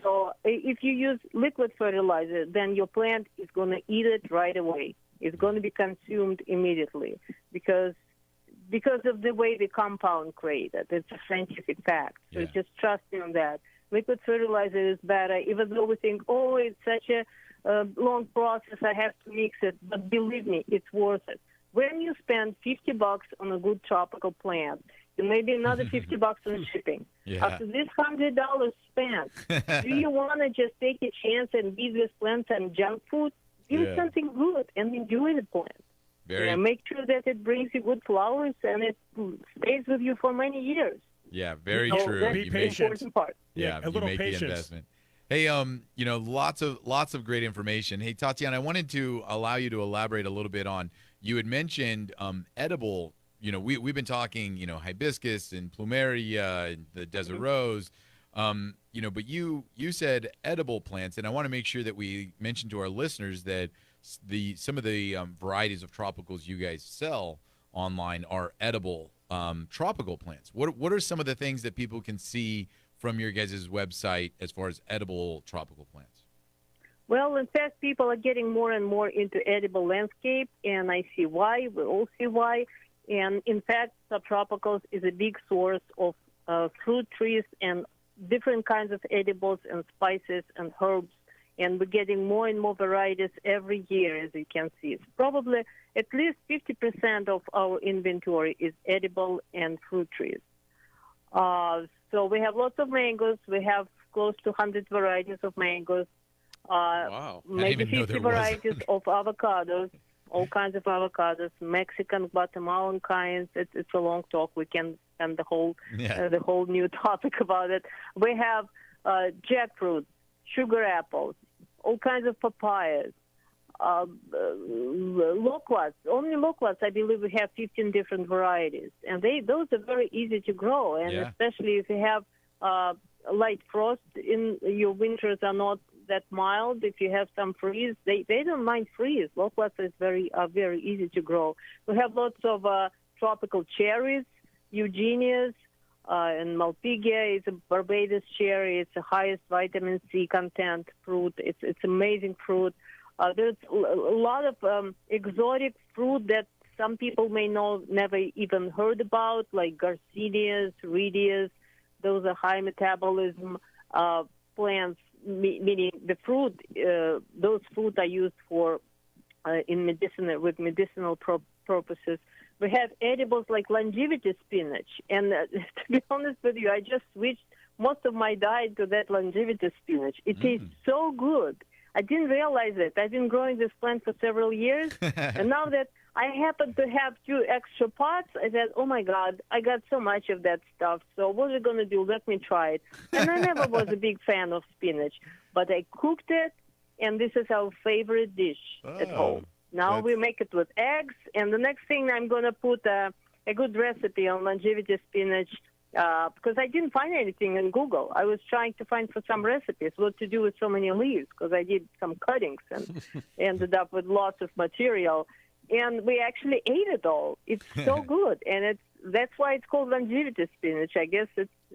So if you use liquid fertilizer, then your plant is going to eat it right away. It's going to be consumed immediately because of the way the compound created. It's a scientific fact. So just trust me on that. Liquid fertilizer is better, even though we think, oh, it's such a long process, I have to mix it. But believe me, it's worth it. When you spend $50 on a good tropical plant, and maybe another $50 on shipping. After this $100 spent, do you want to just take a chance and give this plant some junk food? Give it something good and enjoy the plant. Make sure that it brings you good flowers and it stays with you for many years. Yeah, very So true. that's Be the patient. important part. Yeah, a little you make patience. the investment. Hey, lots of great information. Hey, Tatiana, I wanted to allow you to elaborate a little bit on. You had mentioned edible. We've been talking, hibiscus and plumeria and the desert rose. But you said edible plants, and I want to make sure that we mention to our listeners that some of the varieties of tropicals you guys sell online are edible tropical plants. What are some of the things that people can see from your guys' website as far as edible tropical plants? Well, in fact, people are getting more and more into edible landscape, and I see why. We all see why. And in fact, subtropicals is a big source of fruit trees and different kinds of edibles and spices and herbs and we're getting more and more varieties every year, as you can see. It's probably at least 50% of our inventory is edible and fruit trees. So we have lots of mangoes. We have close to 100 varieties of mangoes. Wow. Maybe didn't even know 50 there was. varieties of avocados, all kinds of avocados, Mexican, Guatemalan kinds. It's a long talk. We can spend the whole new topic about it. We have jackfruit, sugar apples, all kinds of papayas, loquats. Only loquats, I believe we have 15 different varieties. And those are very easy to grow, and especially if you have light frost in your winters are not that mild. If you have some freeze, they don't mind freeze. Loquats is very easy to grow. We have lots of tropical cherries, Eugenias, and Malpighia is a Barbados cherry. It's the highest vitamin C content fruit. It's amazing fruit. There's a lot of exotic fruit that some people may never even heard about, like Garcinias, Redias. Those are high metabolism plants, meaning the fruit. Those fruit are used for in with medicinal purposes. We have edibles like longevity spinach, and to be honest with you, I just switched most of my diet to that longevity spinach. It tastes so good. I didn't realize it. I've been growing this plant for several years, and now that I happen to have 2 extra pots, I said, oh, my God, I got so much of that stuff, so what are we going to do? Let me try it. And I never was a big fan of spinach, but I cooked it, and this is our favorite dish at home. Now we make it with eggs, and the next thing I'm going to put a good recipe on longevity spinach because I didn't find anything in Google. I was trying to find for some recipes what to do with so many leaves because I did some cuttings and ended up with lots of material. And we actually ate it all. It's so good, and that's why it's called longevity spinach. I guess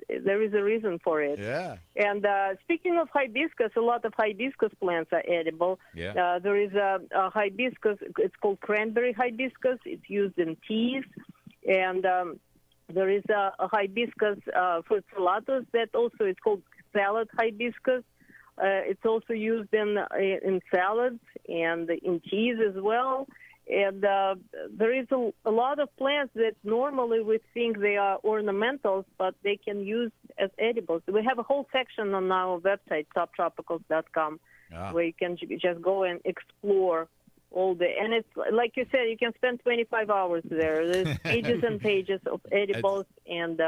there is a reason for it. Yeah. And speaking of hibiscus, a lot of hibiscus plants are edible. Yeah. There is a hibiscus. It's called cranberry hibiscus. It's used in teas, and there is a hibiscus fertilizers that also is called salad hibiscus. It's also used in salads and in teas as well. And there is a lot of plants that normally we think they are ornamentals, but they can use as edibles. We have a whole section on our website, toptropicals.com, where you can just go and explore all and it's like you said, you can spend 25 hours there. There's pages and pages of edibles and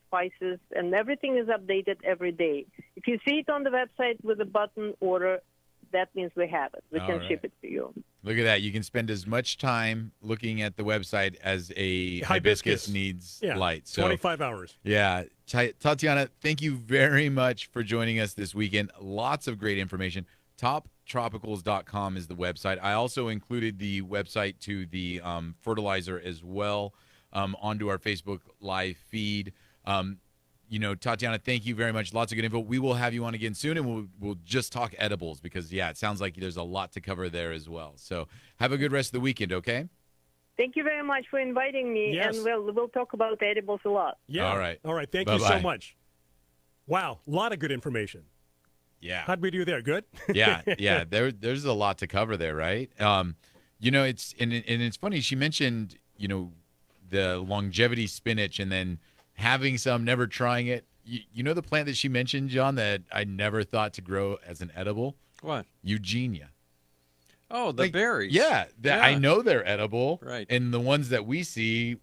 spices, and everything is updated every day. If you see it on the website with a button order, that means we have it. We can ship it to you. Look at that. You can spend as much time looking at the website as a hibiscus needs light. So 25 hours. Yeah. Tatiana, thank you very much for joining us this weekend. Lots of great information. Toptropicals.com is the website. I also included the website to the fertilizer as well onto our Facebook live feed. Tatiana, thank you very much. Lots of good info. We will have you on again soon, and we'll just talk edibles because, it sounds like there's a lot to cover there as well. So have a good rest of the weekend, okay? Thank you very much for inviting me, and we'll talk about edibles a lot. Yeah. All right. Thank you so much. Wow, a lot of good information. Yeah. How'd we do there? Good? Yeah. There's a lot to cover there, right? It's funny. She mentioned, the longevity spinach and then having some, never trying it. You know the plant that she mentioned, John, that I never thought to grow as an edible? What? Eugenia. Oh, the berries. Yeah, I know they're edible. Right. And the ones that we see,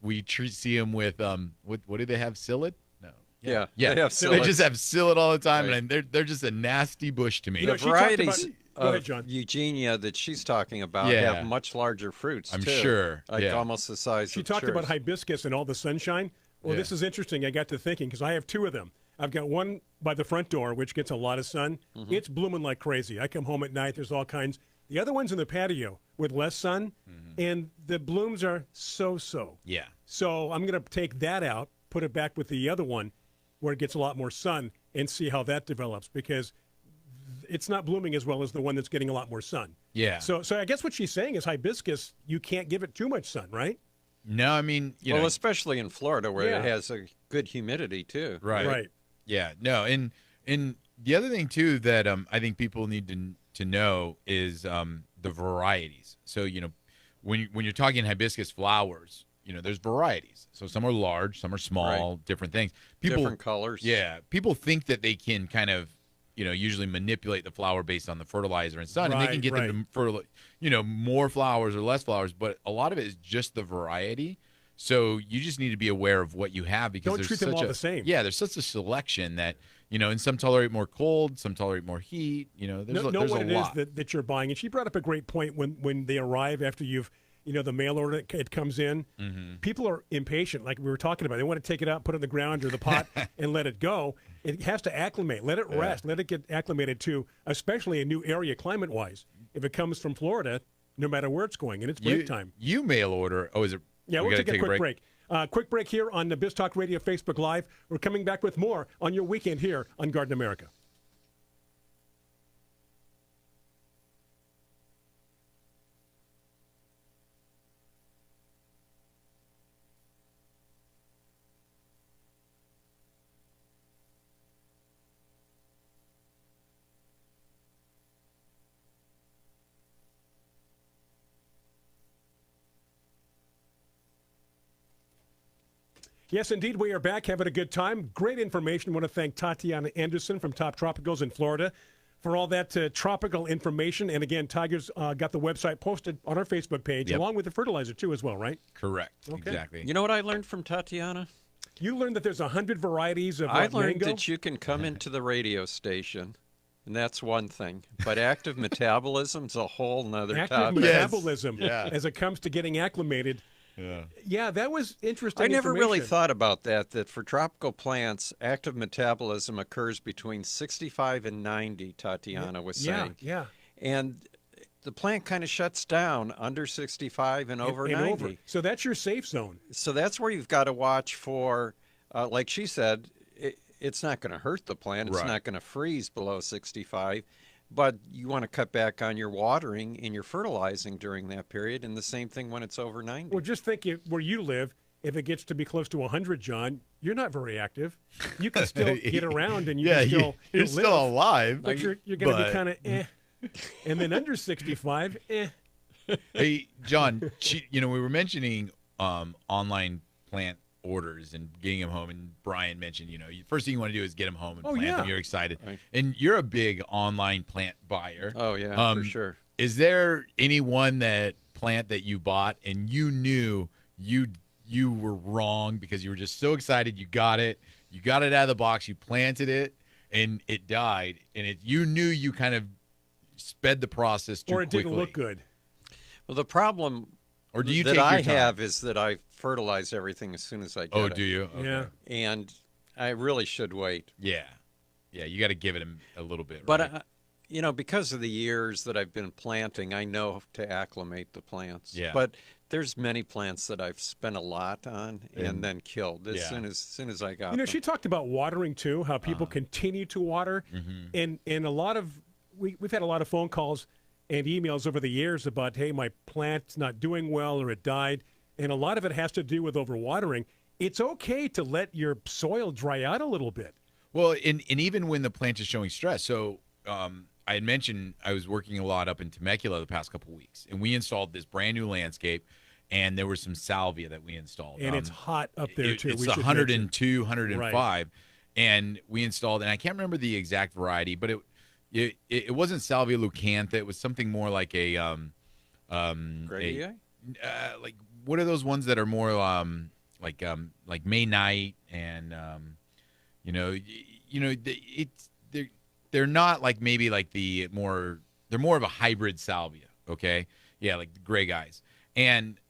see them with, what do they have, psyllid? No. Yeah. They have psyllid. They just have psyllid all the time, and they're just a nasty bush to me. The varieties of Eugenia that she's talking about have much larger fruits, I'm too. sure. Almost the size She of talked cherries. about hibiscus and all the sunshine. Well, this is interesting. I got to thinking because I have 2 of them. I've got one by the front door, which gets a lot of sun. Mm-hmm. It's blooming like crazy. I come home at night. There's all kinds. The other one's in the patio with less sun, and the blooms are so-so. Yeah. So I'm going to take that out, put it back with the other one where it gets a lot more sun, and see how that develops because it's not blooming as well as the one that's getting a lot more sun. Yeah. So I guess what she's saying is hibiscus, you can't give it too much sun, right? No, I mean, well, especially in Florida where it has a good humidity too. Right. Yeah. No, and the other thing too that I think people need to know is the varieties. So, when you're talking hibiscus flowers, there's varieties. So some are large, some are small, different things. Different colors. Yeah. People think that they can kind of, usually manipulate the flower based on the fertilizer and sun, and they can get them to fertilize, more flowers or less flowers. But a lot of it is just the variety. So you just need to be aware of what you have, because don't treat them all the same. Yeah, there's such a selection that, and some tolerate more cold, some tolerate more heat. There's know a what it lot is that you're buying. And she brought up a great point when they arrive after you've, the mail order, it comes in. Mm-hmm. People are impatient, like we were talking about. They want to take it out, put it in the ground or the pot, and let it go. It has to acclimate. Let it rest. Let it get acclimated to, especially a new area climate-wise. If it comes from Florida, no matter where it's going, and it's break time. You mail order. Oh, is it? Yeah, we'll take a quick break. Quick break here on the Biz Talk Radio Facebook Live. We're coming back with more on your weekend here on Garden America. Yes, indeed, we are back having a good time. Great information. I want to thank Tatiana Anderson from Top Tropicals in Florida for all that tropical information. And again, Tiger's got the website posted on our Facebook page, along with the fertilizer too as well, right? Correct. Okay. Exactly. You know what I learned from Tatiana? You learned that there's 100 varieties of I learned mango? that you can come into the radio station, and that's one thing. But active metabolism's a whole nother active topic. metabolism as it comes to getting acclimated. Yeah, that was interesting. I never really thought about that for tropical plants, active metabolism occurs between 65 and 90, Tatiana was saying. Yeah. And the plant kind of shuts down under 65 and over 90. So that's your safe zone. So that's where you've got to watch for, like she said, it's not going to hurt the plant. It's not going to freeze below 65. But you want to cut back on your watering and your fertilizing during that period, and the same thing when it's over 90. Well, just think where you live, if it gets to be close to 100, John, you're not very active. You can still get around, and you can still you're live, still alive. But you're going to be kind of And then under 65, Hey, John, we were mentioning online plant orders and getting them home, and Brian mentioned, first thing you want to do is get them home and plant them. You're excited. Right. And you're a big online plant buyer. Oh, yeah, for sure. Is there any plant that you bought and you knew you were wrong because you were just so excited you got it out of the box, you planted it, and it died, and you knew you kind of sped the process too quickly? Or it didn't look good? Well, the problem or do you that I have is that I fertilize everything as soon as I get it. Oh, do you? Okay. Yeah. And I really should wait. Yeah. Yeah, you got to give it a little bit. But, right? Because of the years that I've been planting, I know to acclimate the plants. Yeah. But there's many plants that I've spent a lot on and then killed as soon as I got them. She talked about watering too, how people continue to water. Mm-hmm. And a lot of, we've had a lot of phone calls and emails over the years about, hey, my plant's not doing well or it died. And a lot of it has to do with overwatering. It's okay to let your soil dry out a little bit. Well, and even when the plant is showing stress. So I had mentioned I was working a lot up in Temecula the past couple of weeks, and we installed this brand new landscape, and there was some salvia that we installed. And it's hot up there, too. It's 102, 105. Right. And we installed, and I can't remember the exact variety, but it wasn't Salvia leucantha. It was something more like a Gradii? Like what are those ones that are more like May Night and they're not like maybe like they're more of a hybrid salvia. Okay, yeah, like the gray guys. And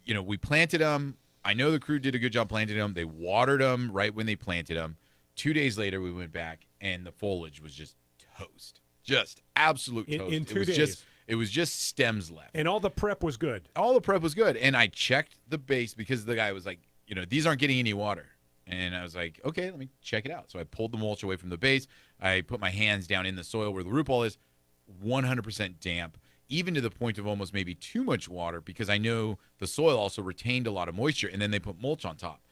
we planted them. I know the crew did a good job planting them. They watered them right when they planted them. 2 days later, we went back and the foliage was just toast, just absolute toast. In 2 days. It was just stems left. And all the prep was good. All the prep was good. And I checked the base because the guy was like, these aren't getting any water. And I was like, okay, let me check it out. So I pulled the mulch away from the base. I put my hands down in the soil where the root ball is, 100% damp, even to the point of almost maybe too much water because I know the soil also retained a lot of moisture. And then they put mulch on top.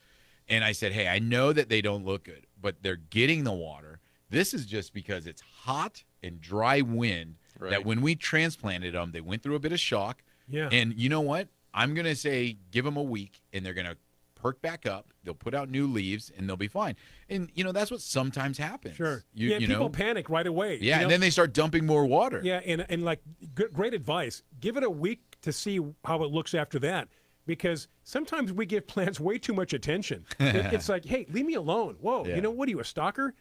And I said, hey, I know that they don't look good, but they're getting the water. This is just because it's hot and dry wind Right. that when we transplanted them, they went through a bit of shock. Yeah. And you know what? I'm going to say give them a week, and they're going to perk back up. They'll put out new leaves, and they'll be fine. And, that's what sometimes happens. Sure. You people know? panic right away. Yeah, and then they start dumping more water. Yeah, and like great advice. Give it a week to see how it looks after that, because sometimes we give plants way too much attention. It's like, hey, leave me alone. Whoa, Yeah. what are you, a stalker?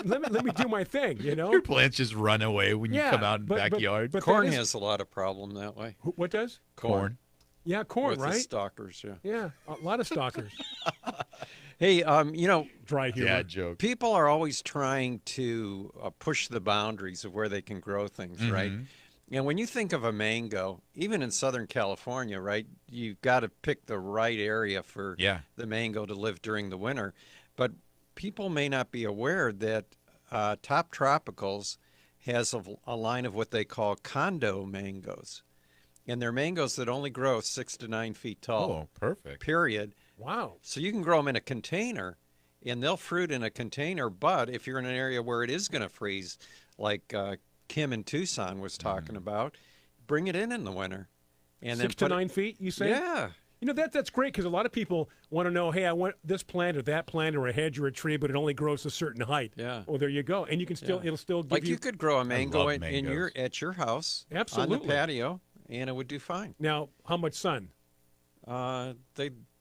Let me do my thing. Your plants just run away when you come out in the backyard. But Corn that is- has a lot of problem that way. What does? Corn. Yeah, corn, With the right? stalkers, yeah. Yeah, a lot of stalkers. Hey, Dry humor. Yeah, joke. people are always trying to push the boundaries of where they can grow things, right? And when you think of a mango, even in Southern California, right, you've got to pick the right area for the mango to live during the winter. But people may not be aware that Top Tropicals has a line of what they call condo mangoes. And they're mangoes that only grow 6 to 9 feet tall. Oh, perfect. Period. Wow. So you can grow them in a container, and they'll fruit in a container. But if you're in an area where it is going to freeze, like Kim in Tucson was talking about, bring it in the winter. And 6 then to 9 feet, you say? Yeah. That's great, because a lot of people want to know, hey, I want this plant or that plant or a hedge or a tree, but it only grows a certain height. Yeah. Well, there you go. And you can still, it'll still give Like you could grow a mango love at your house Absolutely. on the patio, and it would do fine. Now, how much sun?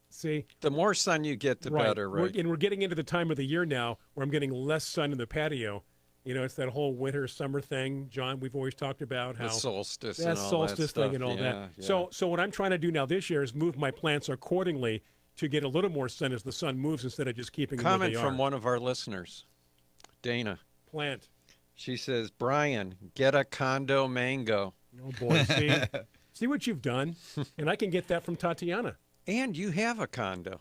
See? The more sun you get, the better, right? We're getting into the time of the year now where I'm getting less sun in the patio. It's that whole winter summer thing, John. We've always talked about how The solstice that and all solstice that thing stuff. and all Yeah, that. yeah. So what I'm trying to do now this year is move my plants accordingly to get a little more sun as the sun moves, instead of just keeping them where Comment they from are. one of our listeners, Dana. Plant. She says, Brian, get a condo mango. Oh boy, see what you've done, and I can get that from Tatiana. And you have a condo.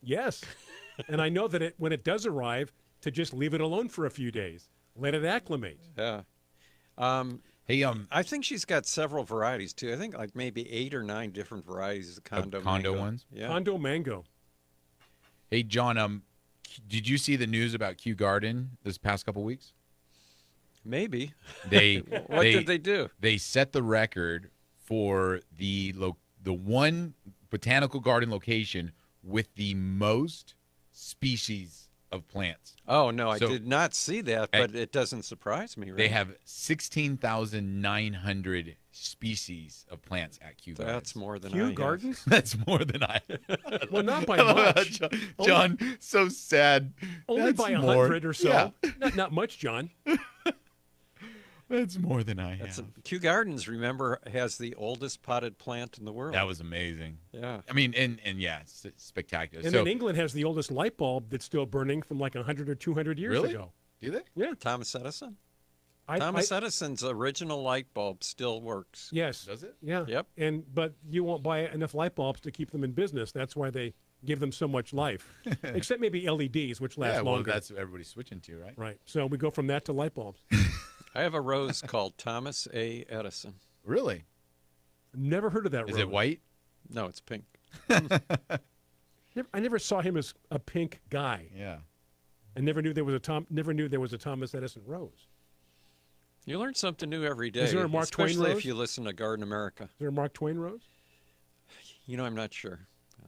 Yes, and I know that when it does arrive, to just leave it alone for a few days, let it acclimate. Yeah. Hey, I think she's got several varieties too. I think like maybe 8 or 9 different varieties of condo mango. ones? Yeah. Condo mango. Hey, John, did you see the news about Kew Garden this past couple weeks? Maybe. What did they do? They set the record for the one botanical garden location with the most species of plants. Oh, no, I So- did not see that, but it doesn't surprise me. Right? They have 16,900 species of plants at Kew Gardens. That's more than I Kew have. Gardens? That's more than I. Well, not by much. John, so sad. Only That's by more- 100 or so. Yeah, Not much, John. that's more than I have. Kew Gardens, remember, has the oldest potted plant in the world. That was amazing. Yeah. I mean, and yeah, it's spectacular. And so, then England has the oldest light bulb that's still burning from like 100 or 200 years really? ago. Do they? Yeah. Thomas Edison? I- Thomas Edison's original light bulb still works. Yes. Does it? Yeah. Yep. But you won't buy enough light bulbs to keep them in business. That's why they give them so much life. Except maybe LEDs, which last Yeah, well, longer. that's what everybody's switching to, right? Right. So we go from that to light bulbs. I have a rose called Thomas A. Edison. Really? Never heard of that Is rose. it white? No, it's pink. I never saw him as a pink guy. Yeah. I never knew there was a Thomas Edison rose. You learn something new every day. Is there a Mark Twain especially rose? if you listen to Garden America. Is there a Mark Twain rose? I'm not sure.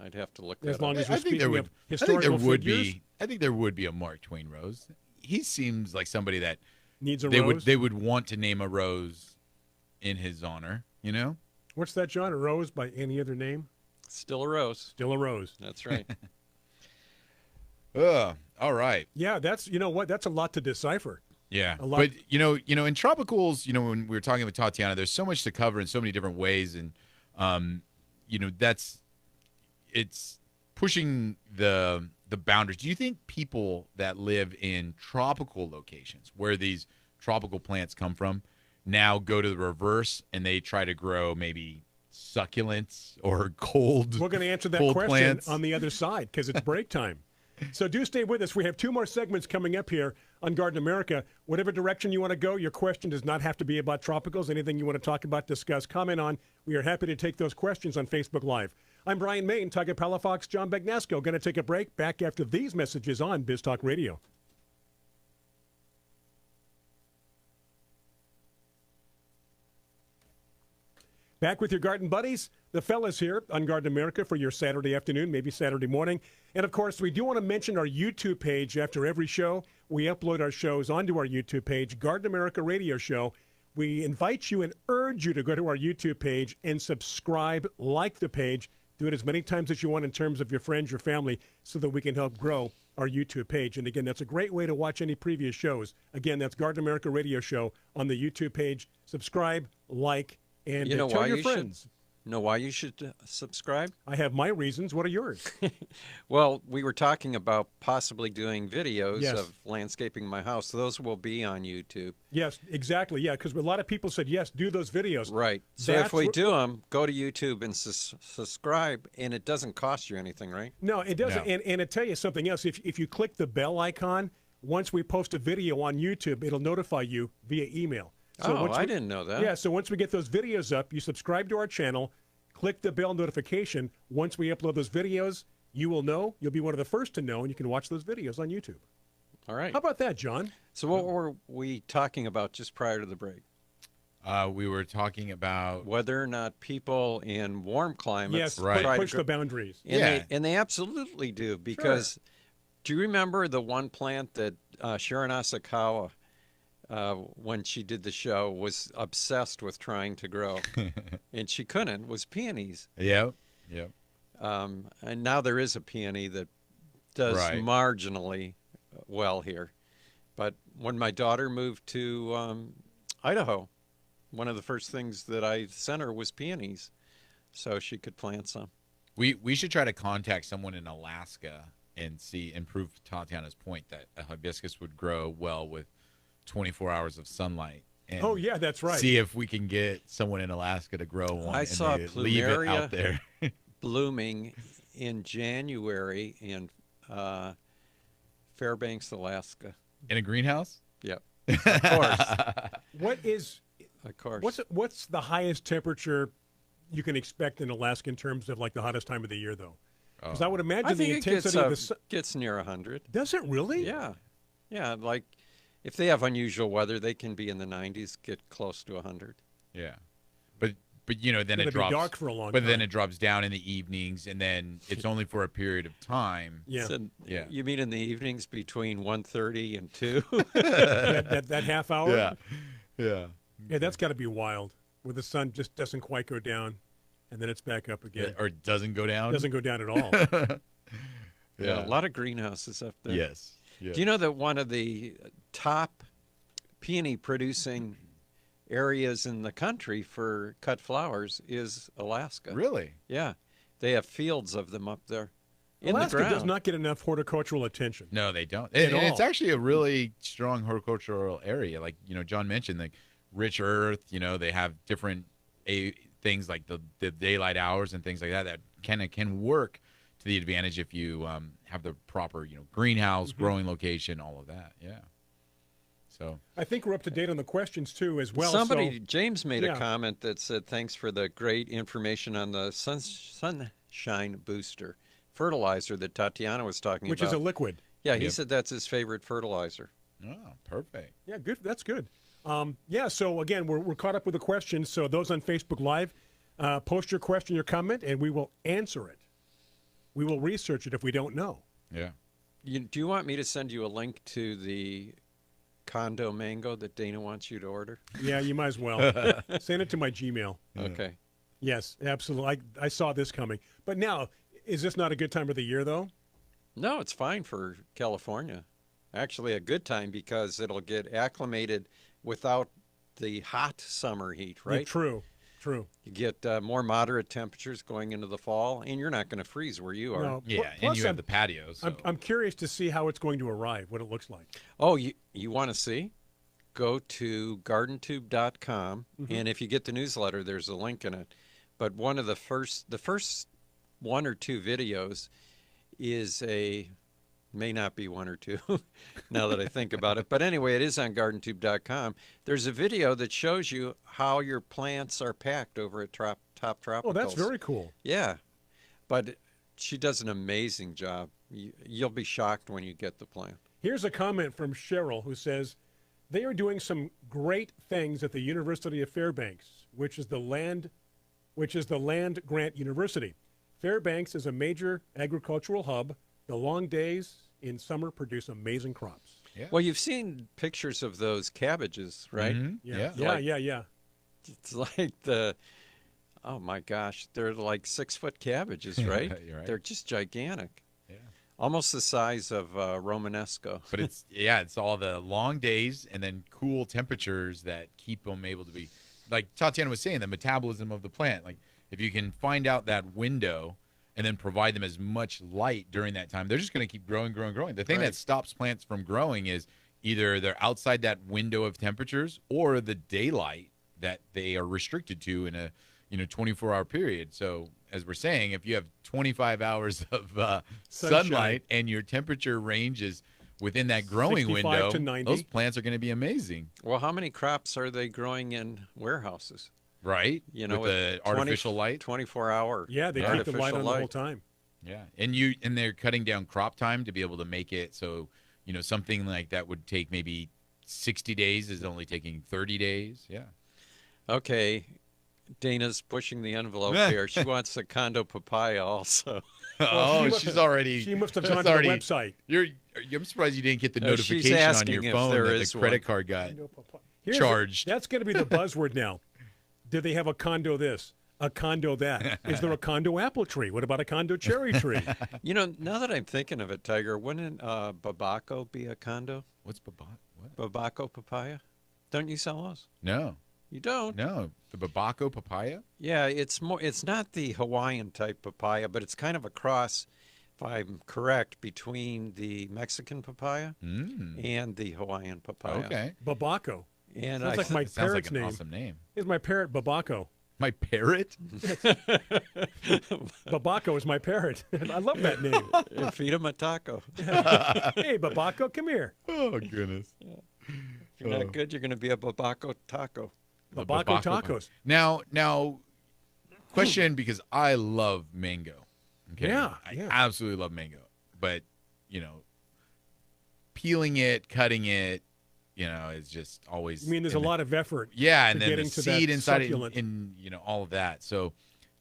I'd have to look that As long up. as we're I think there speaking would. of I think historical there would figures, be. I think there would be a Mark Twain rose. He seems like somebody that needs a they rose. would want to name a rose in his honor. You know? What's that, John? A rose by any other name? Still a rose. Still a rose. That's right. All right. Yeah, that's that's a lot to decipher. Yeah, A lot- but in tropicals, when we were talking with Tatiana, there's so much to cover in so many different ways, and it's pushing the boundaries. Do you think people that live in tropical locations, where these tropical plants come from, now go to the reverse and they try to grow maybe succulents or cold? We're going to answer that cold question plants? on the other side because it's break time. So do stay with us. We have 2 more segments coming up here on Garden America. Whatever direction you want to go, your question does not have to be about tropicals. Anything you want to talk about, discuss, comment on, we are happy to take those questions on Facebook Live. I'm Brian Main, Tiger Palafox, John Bagnasco. Going to take a break. Back after these messages on Biz Talk Radio. Back with your garden buddies, the fellas here on Garden America for your Saturday afternoon, maybe Saturday morning. And, of course, we do want to mention our YouTube page after every show. We upload our shows onto our YouTube page, Garden America Radio Show. We invite you and urge you to go to our YouTube page and subscribe, like the page. Do it as many times as you want in terms of your friends, your family, so that we can help grow our YouTube page. And, again, that's a great way to watch any previous shows. Again, that's Garden America Radio Show on the YouTube page. Subscribe, like, and You know tell why your you friends. know why you should subscribe? I have my reasons. What are yours? Well, we were talking about possibly doing videos Yes. of landscaping my house. Those will be on YouTube. Yes, exactly. Yeah, because a lot of people said, yes, do those videos. Right. So That's if we what- do them, go to YouTube and subscribe, and it doesn't cost you anything, right? No, it doesn't. No. And to tell you something else, if you click the bell icon, once we post a video on YouTube, it'll notify you via email. I didn't know that. Yeah, so once we get those videos up, you subscribe to our channel, click the bell notification. Once we upload those videos, you will know. You'll be one of the first to know, and you can watch those videos on YouTube. All right. How about that, John? So what were we talking about just prior to the break? We were talking about Whether or not people in warm climates Yes, Right. try to push the boundaries. And Yeah. they absolutely do, because do you remember the one plant that Sharon Asakawa, when she did the show, was obsessed with trying to grow, and she couldn't, was peonies. Yep. And now there is a peony that does Right. marginally well here. But when my daughter moved to Idaho, one of the first things that I sent her was peonies, so she could plant some. We should try to contact someone in Alaska and prove Tatiana's point that a hibiscus would grow well with 24 hours of sunlight. And Oh, yeah, that's right. see if we can get someone in Alaska to grow one. I and saw they leave it Plumeria out there. blooming in January in Fairbanks, Alaska. In a greenhouse? Yep, of course, What is of course. what's the highest temperature you can expect in Alaska in terms of like the hottest time of the year, though? Because I would imagine I the think it intensity of the sun. gets near 100. Does it really? Yeah, like if they have unusual weather, they can be in the 90s, get close to 100. Yeah. But you know, then It'll it be drops dark for a long But then time. it drops down in the evenings, and then it's only for a period of time. Yeah. So, Yeah. You mean in the evenings between 1:30 and 2? that half hour. Yeah. Yeah, that's got to be wild, where the sun just doesn't quite go down, and then it's back up again. Or it doesn't go down. Doesn't go down at all. Yeah, a lot of greenhouses up there. Yes. Yeah. Do you know that one of the top peony producing areas in the country for cut flowers is Alaska? Really? Yeah. They have fields of them up there in Alaska the ground. does not get enough horticultural attention. No, they don't. At And it's all. actually a really strong horticultural area. Like, you know, John mentioned, like rich earth, you know, they have different things like the daylight hours and things like that can work to the advantage if you have the proper, you know, greenhouse, growing location, all of that. Yeah. So I think we're up to date on the questions too, as well. James made yeah. a comment that said, thanks for the great information on the sunshine booster fertilizer that Tatiana was talking which about. is a liquid. Yeah, he Yep. said that's his favorite fertilizer. oh, perfect. Yeah, good. That's good. Yeah. So again, we're caught up with the questions. So those on Facebook Live, post your question, your comment, and we will answer it. We will research it if we don't know. Yeah. Do you want me to send you a link to the condo mango that Dana wants you to order? Yeah, you might as well send it to my Gmail. Okay. Yes, absolutely. I saw this coming. But now, is this not a good time of the year, though? No, it's fine for California. Actually, a good time because it'll get acclimated without the hot summer heat, Yeah, right? true. You get more moderate temperatures going into the fall, and you're not going to freeze where you are. No, Yeah. plus And you have I'm- the patio. So. I'm curious to see how it's going to arrive, what it looks like. Oh, you want to see? Go to gardentube.com, and if you get the newsletter, there's a link in it. But the first one or two videos is may not be one or two now that I think about it. But anyway, it is on gardentube.com. There's a video that shows you how your plants are packed over at Top Tropicals. Oh, that's very cool. Yeah. But she does an amazing job. You'll be shocked when you get the plant. Here's a comment from Cheryl who says, they are doing some great things at the University of Fairbanks, which is the land which is the land grant university. Fairbanks is a major agricultural hub. The long days in summer produce amazing crops. Yeah. Well, you've seen pictures of those cabbages, right? Mhm. Yeah, Yeah. yeah. It's like oh my gosh, they're like 6-foot cabbages, right? You're right. They're just gigantic. Yeah. Almost the size of Romanesco. But it's all the long days and then cool temperatures that keep them able to be, like Tatiana was saying, the metabolism of the plant. Like if you can find out that window and then provide them as much light during that time, they're just going to keep growing. The thing Right. that stops plants from growing is either they're outside that window of temperatures or the daylight that they are restricted to in a 24-hour period. So as we're saying, if you have 25 hours of sunlight and your temperature range is within that growing 65 window, to 90. those plants are going to be amazing, Well, how many crops are they growing in warehouses? right? You know, with the artificial light. 24-hour. Yeah, they keep the light artificial on the whole time. Yeah, and they're cutting down crop time to be able to make it so something like that would take maybe 60 days is only taking 30 days. Yeah. Okay, Dana's pushing the envelope here. She wants a condo papaya also. Oh, she she's already. She must have that's gone to the already- website. I'm surprised you didn't get the She's notification on asking your if phone there that is the credit one. card got Here's charged. That's going to be the buzzword now. Do they have a condo this, a condo that? Is there a condo apple tree? What about a condo cherry tree? You know, now that I'm thinking of it, Tiger, wouldn't Babaco be a condo? What's Babak? What? Babaco papaya? Don't you sell those? No, You don't? no. The Babaco papaya. Yeah, it's not the Hawaiian type papaya, but it's kind of a cross, if I'm correct, between the Mexican papaya and the Hawaiian papaya. Okay. Babaco. And Sounds I like my It sounds like parrot's an name. awesome name. Is my parrot Babaco? My parrot. Babaco is my parrot. I love that name. feed him a taco. Hey, Babaco, come here. Oh goodness. If you're not good, you're going to be a Babaco taco. Babaco tacos. Now, question, because I love mango. Okay. Yeah, I yeah. absolutely love mango. But, peeling it, cutting it, is just always. I mean, there's a lot of effort. Yeah, to and then the getting to that seed inside it, succulent. and all of that. So,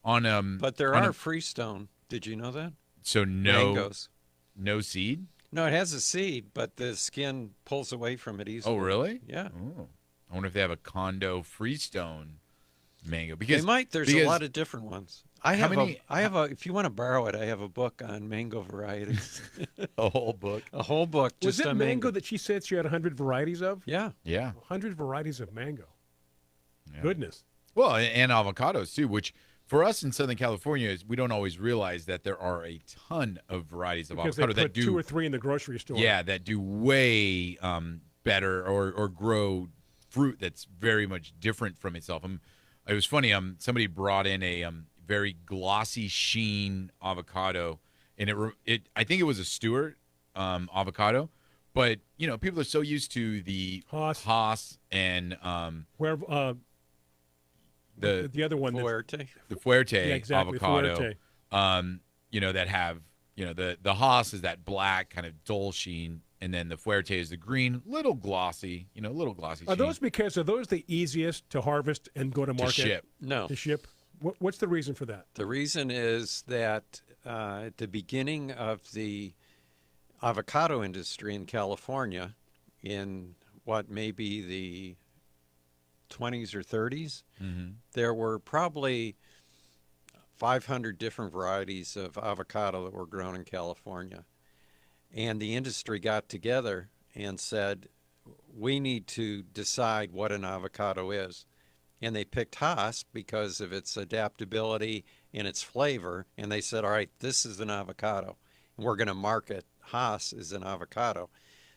on But there on are a- freestone. Did you know that? so Mangoes. no seed. No, it has a seed, but the skin pulls away from it easily. Oh, really? Yeah. Oh. I wonder if they have a condo freestone mango, They because might. There's a because- lot of different ones. I How have many- if you want to borrow it, I have a book on mango varieties. a whole book. A whole book Was just it on mango that she said she had 100 varieties of? Yeah. Yeah. 100 varieties of mango. Yeah. Goodness. Well, and avocados too, which for us in Southern California is we don't always realize that there are a ton of varieties of Because they avocado put that do 2 or 3 in the grocery store. that do way better or grow fruit that's very much different from itself. It was funny. Somebody brought in a very glossy sheen avocado, and I think it was a Stewart avocado, but people are so used to the Haas and Where the other one. Fuerte. the Fuerte Yeah, exactly, avocado, Fuerte. that have, the Haas is that black kind of dull sheen, and then the Fuerte is the green, little glossy, little glossy. Are sheen those the easiest to harvest and go to to market? ship? No. To ship? What's the reason for that? The reason is that at the beginning of the avocado industry in California, in what may be the 20s or 30s, there were probably 500 different varieties of avocado that were grown in California. And the industry got together and said, we need to decide what an avocado is. And they picked Haas because of its adaptability and its flavor. And they said, all right, this is an avocado. And we're going to market Haas as an avocado.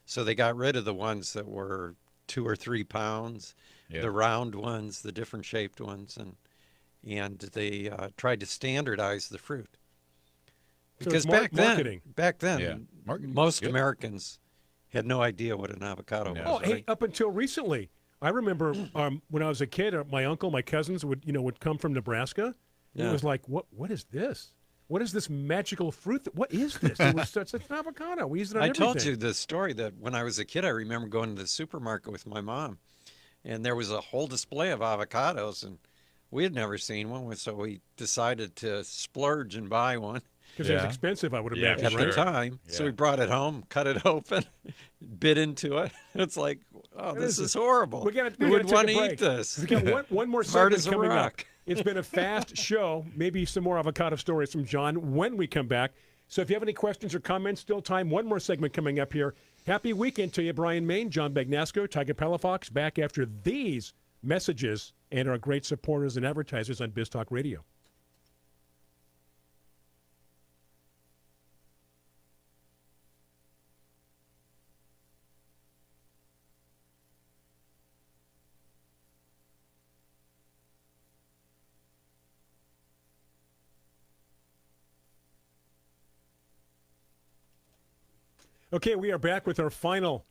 So they got rid of the ones that were 2 or 3 pounds, the round ones, the different shaped ones. And they tried to standardize the fruit. So Because it's marketing. back then, Yeah. Marketing. most Good. Americans had no idea what an avocado No. was. Oh, hey, right? up until recently, I remember when I was a kid, my uncle, my cousins would come from Nebraska. Yeah. It was like, what is this? What is this magical fruit? What is this? It was such an avocado. We used it on I everything. told you the story that when I was a kid, I remember going to the supermarket with my mom, and there was a whole display of avocados, and We had never seen one, so we decided to splurge and buy one Because it was Yeah. expensive, I would Yeah, imagine. at sure. the time. So Yeah. we brought it home, cut it open, bit into it. It's like, oh, What this is is horrible. We got Who to would want take a to eat break. this? We got one more Hard segment as a coming up. rock. It's been a fast show. Maybe some more avocado stories from John when we come back. So if you have any questions or comments, still time. One more segment coming up here. Happy weekend to you, Brian Main, John Bagnasco, Tiger Palafox, back after these messages and our great supporters and advertisers on Biz Talk Radio. Okay, we are back with our final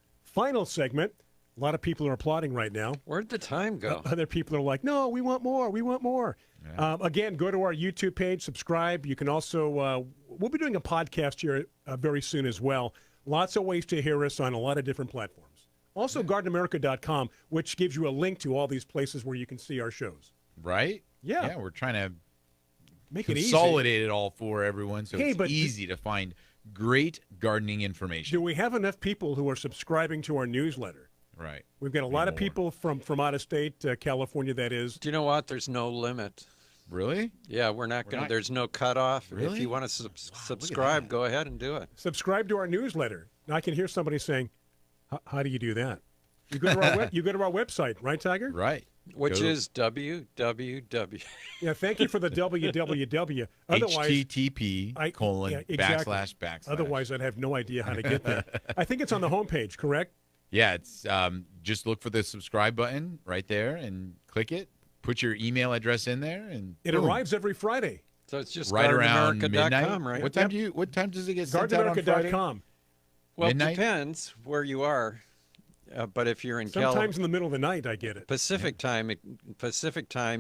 segment. A lot of people are applauding right now. Where'd the time go? Other people are like, no, we want more. We want more. Again, go to our YouTube page, subscribe. You can also, we'll be doing a podcast here very soon as well. Lots of ways to hear us on a lot of different platforms. Also, gardenamerica.com, which gives you a link to all these places where you can see our shows. Right? Yeah. Yeah, we're trying to Make it easy. consolidate it all for everyone so Hey, it's but easy to find great gardening information. Do we have enough people who are subscribing to our newsletter? Right. We've got a lot of more. people from out of state, California, that is. Do you know what? There's no limit. Really? Yeah, we're not going to, not- there's no cutoff. If Really? you want to subscribe, go ahead and do it. Subscribe to our newsletter. Now, I can hear somebody saying, how do you do that? You go to our you go to our website, right, Tiger? Right. Which Go to is www. Yeah, thank you for the www. Otherwise, HTTP : // Otherwise, I'd have no idea how to get there. I think it's on the homepage, correct? Yeah, it's just look for the subscribe button right there and click it. Put your email address in there, and It boom. arrives every Friday. So it's just right around gardenamerica.com, midnight. right? What time What time does it get sent out on Friday? Gardenamerica.com. Well, midnight? it depends where you are. But if you're in Sometimes in the middle of the night, I get it. Pacific time,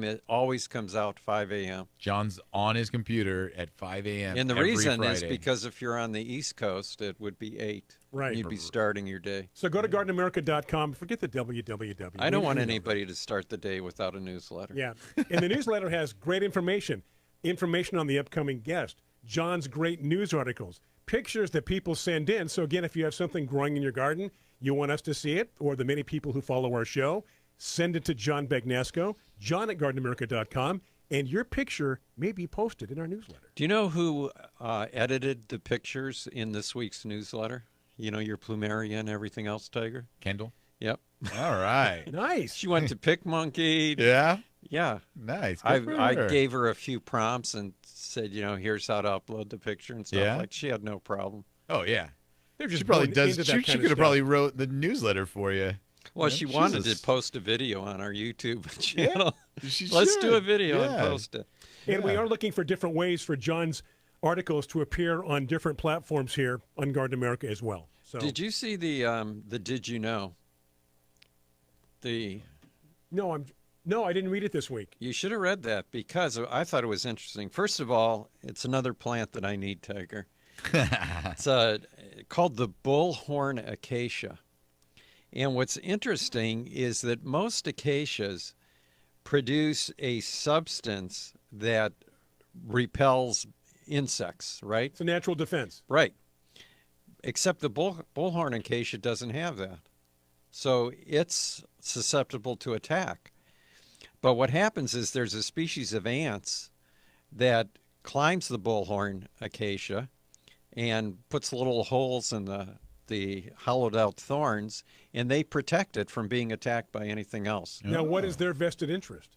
it always comes out 5 a.m. John's on his computer at 5 a.m. And the every reason is Friday. because if you're on the East Coast, it would be 8. Right. You'd be starting your day. So go to gardenamerica.com. Forget the www. I don't want anybody to start the day without a newsletter. Yeah. And the newsletter has great information on the upcoming guest, John's great news articles, pictures that people send in. So, again, if you have something growing in your garden, you want us to see it, or the many people who follow our show, send it to John Bagnasco, john@gardenamerica.com, and your picture may be posted in our newsletter. Do you know who edited the pictures in this week's newsletter? You know, your Plumeria and everything else, Tiger? Kendall. Yep. All right. Nice. She went to PicMonkey. Yeah. Yeah. Nice. I Good for her. gave her a few prompts and said, you know, here's how to upload the picture and stuff. Yeah? Like, she had no problem. Oh yeah. They're She just probably born does. into She that kind could of have stuff. probably wrote the newsletter for you. Well, Yeah, she she's wanted a to post a video on our YouTube Yeah, channel. she Let's do a should. video Yeah. and post it. And we Yeah. are looking for different ways for John's articles to appear on different platforms here on Garden America as well. So Did you see the Did You Know? No, I didn't read it this week. You should have read that because I thought it was interesting. First of all, it's another plant that I need, Tiger. It's called the bullhorn acacia. And what's interesting is that most acacias produce a substance that repels insects, right? It's a natural defense. Right. Except the bullhorn acacia doesn't have that. So it's susceptible to attack. But what happens is there's a species of ants that climbs the bullhorn acacia and puts little holes in the hollowed out thorns, and they protect it from being attacked by anything else. Now, what is their vested interest?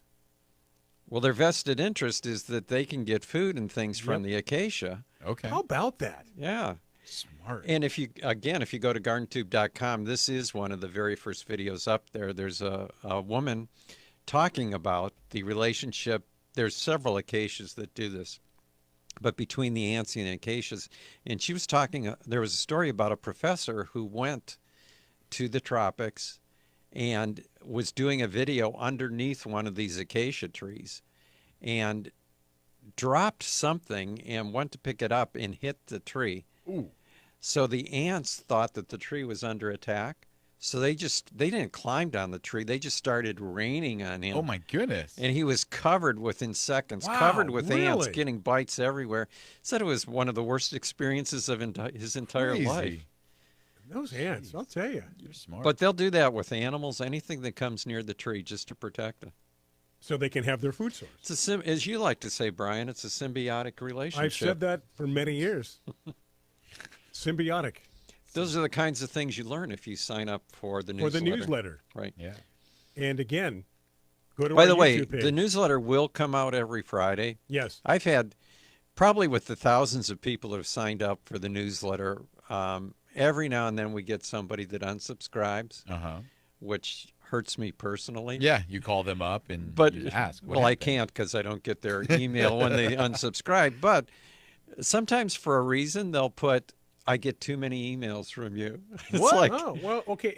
Well, their vested interest is that they can get food and things from the acacia. Okay. How about that? Yeah. Smart. And if you go to gardentube.com, this is one of the very first videos up there. There's a woman talking about the relationship. There's several acacias that do this, but between the ants and the acacias. And she was talking, there was a story about a professor who went to the tropics and was doing a video underneath one of these acacia trees and dropped something and went to pick it up and hit the tree. Ooh. So the ants thought that the tree was under attack. So they didn't climb down the tree. They just started raining on him. Oh my goodness. And he was covered within seconds, Wow, covered with ants, really? getting bites everywhere. Said it was one of the worst experiences of his entire Crazy. life. Those ants, I'll tell you. You're smart. But they'll do that with animals, anything that comes near the tree, just to protect them. So they can have their food source. It's as you like to say, Brian, it's a symbiotic relationship. I've said that for many years. Symbiotic. Those are the kinds of things you learn if you sign up for the newsletter. For the newsletter. Right. yeah. And again, go to By our the way, YouTube page. the newsletter will come out every Friday. Yes. I've had, probably with the thousands of people who have signed up for the newsletter, every now and then we get somebody that unsubscribes, which hurts me personally. Yeah, you call them up and But, you ask. what well, I happened? can't because I don't get their email when they unsubscribe. But sometimes for a reason, they'll put, I get too many emails from you. It's What? like, Oh, well, okay.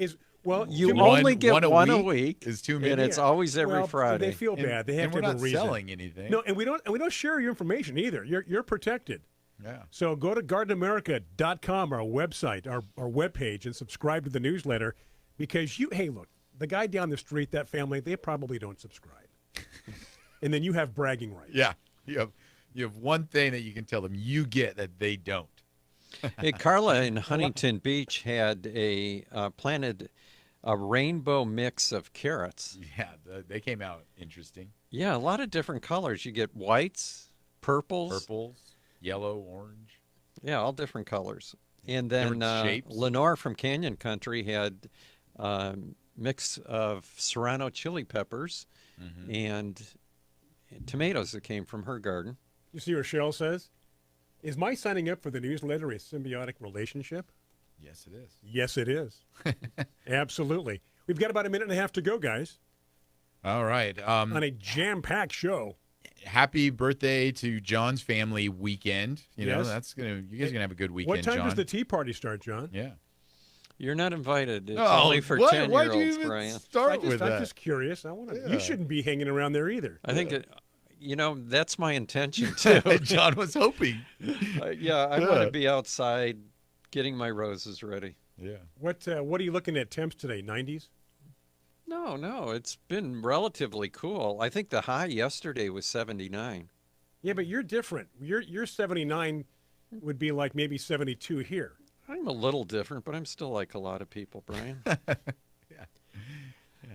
you Jim, only get one a one a week week, is too many. and it's always every well, Friday. They feel bad. They have and to we're have not a reason. selling anything. No, and we don't share your information either. You're protected. Yeah. So go to gardenamerica.com, our website, our webpage, and subscribe to the newsletter because hey, look, the guy down the street, that family, they probably don't subscribe. And then you have bragging rights. Yeah. You have one thing that you can tell them you get that they don't. Hey, Carla in Huntington Beach had planted a rainbow mix of carrots. Yeah, they came out interesting. Yeah, a lot of different colors. You get whites, purples. Purples, yellow, orange. Yeah, all different colors. And then Different shapes. Lenore from Canyon Country had a mix of serrano chili peppers and tomatoes that came from her garden. You see what Cheryl says? Is my signing up for the newsletter a symbiotic relationship? Yes, it is. Yes, it is. Absolutely. We've got about a minute and a half to go, guys, All right. on a jam-packed show. Happy birthday to John's family weekend. You know, Yes. you guys are gonna have a good weekend. What time John. does the tea party start, John? Yeah. You're not invited. It's Oh, only for what? 10-year-olds, Why'd you even Brian. start I'm with that? just curious. Yeah. You shouldn't be hanging around there either. I think, that's my intention, too. John was hoping. Yeah, I want to be outside getting my roses ready. Yeah. What are you looking at temps today? 90s? No, it's been relatively cool. I think the high yesterday was 79. Yeah, but you're different. Your 79 would be like maybe 72 here. I'm a little different, but I'm still like a lot of people, Brian. Yeah.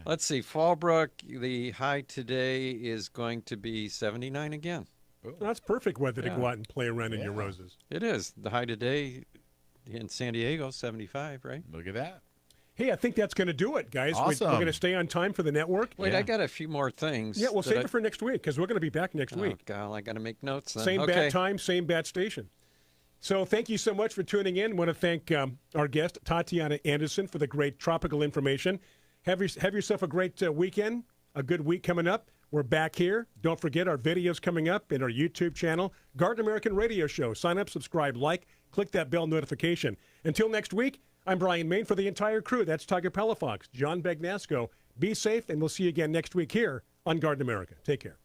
Let's see. Fallbrook, the high today is going to be 79 again. Well, that's perfect weather to Yeah. go out and play around in your Yeah. roses. It is. The high today in San Diego, 75, right? Look at that. Hey, I think that's going to do it, guys. We're Awesome. going to stay on time for the network. Wait, Yeah. I got a few more things. Yeah, we'll that save it for next week because we're going to be back next Oh, week. God, I got to make notes then. Same okay. bat time, same bat station. So thank you so much for tuning in. I want to thank our guest, Tatiana Anderson, for the great tropical information. Have yourself a great weekend, a good week coming up. We're back here. Don't forget our videos coming up in our YouTube channel, Garden American Radio Show. Sign up, subscribe, like, click that bell notification. Until next week, I'm Brian Main for the entire crew. That's Tiger Palafox, John Bagnasco. Be safe, and we'll see you again next week here on Garden America. Take care.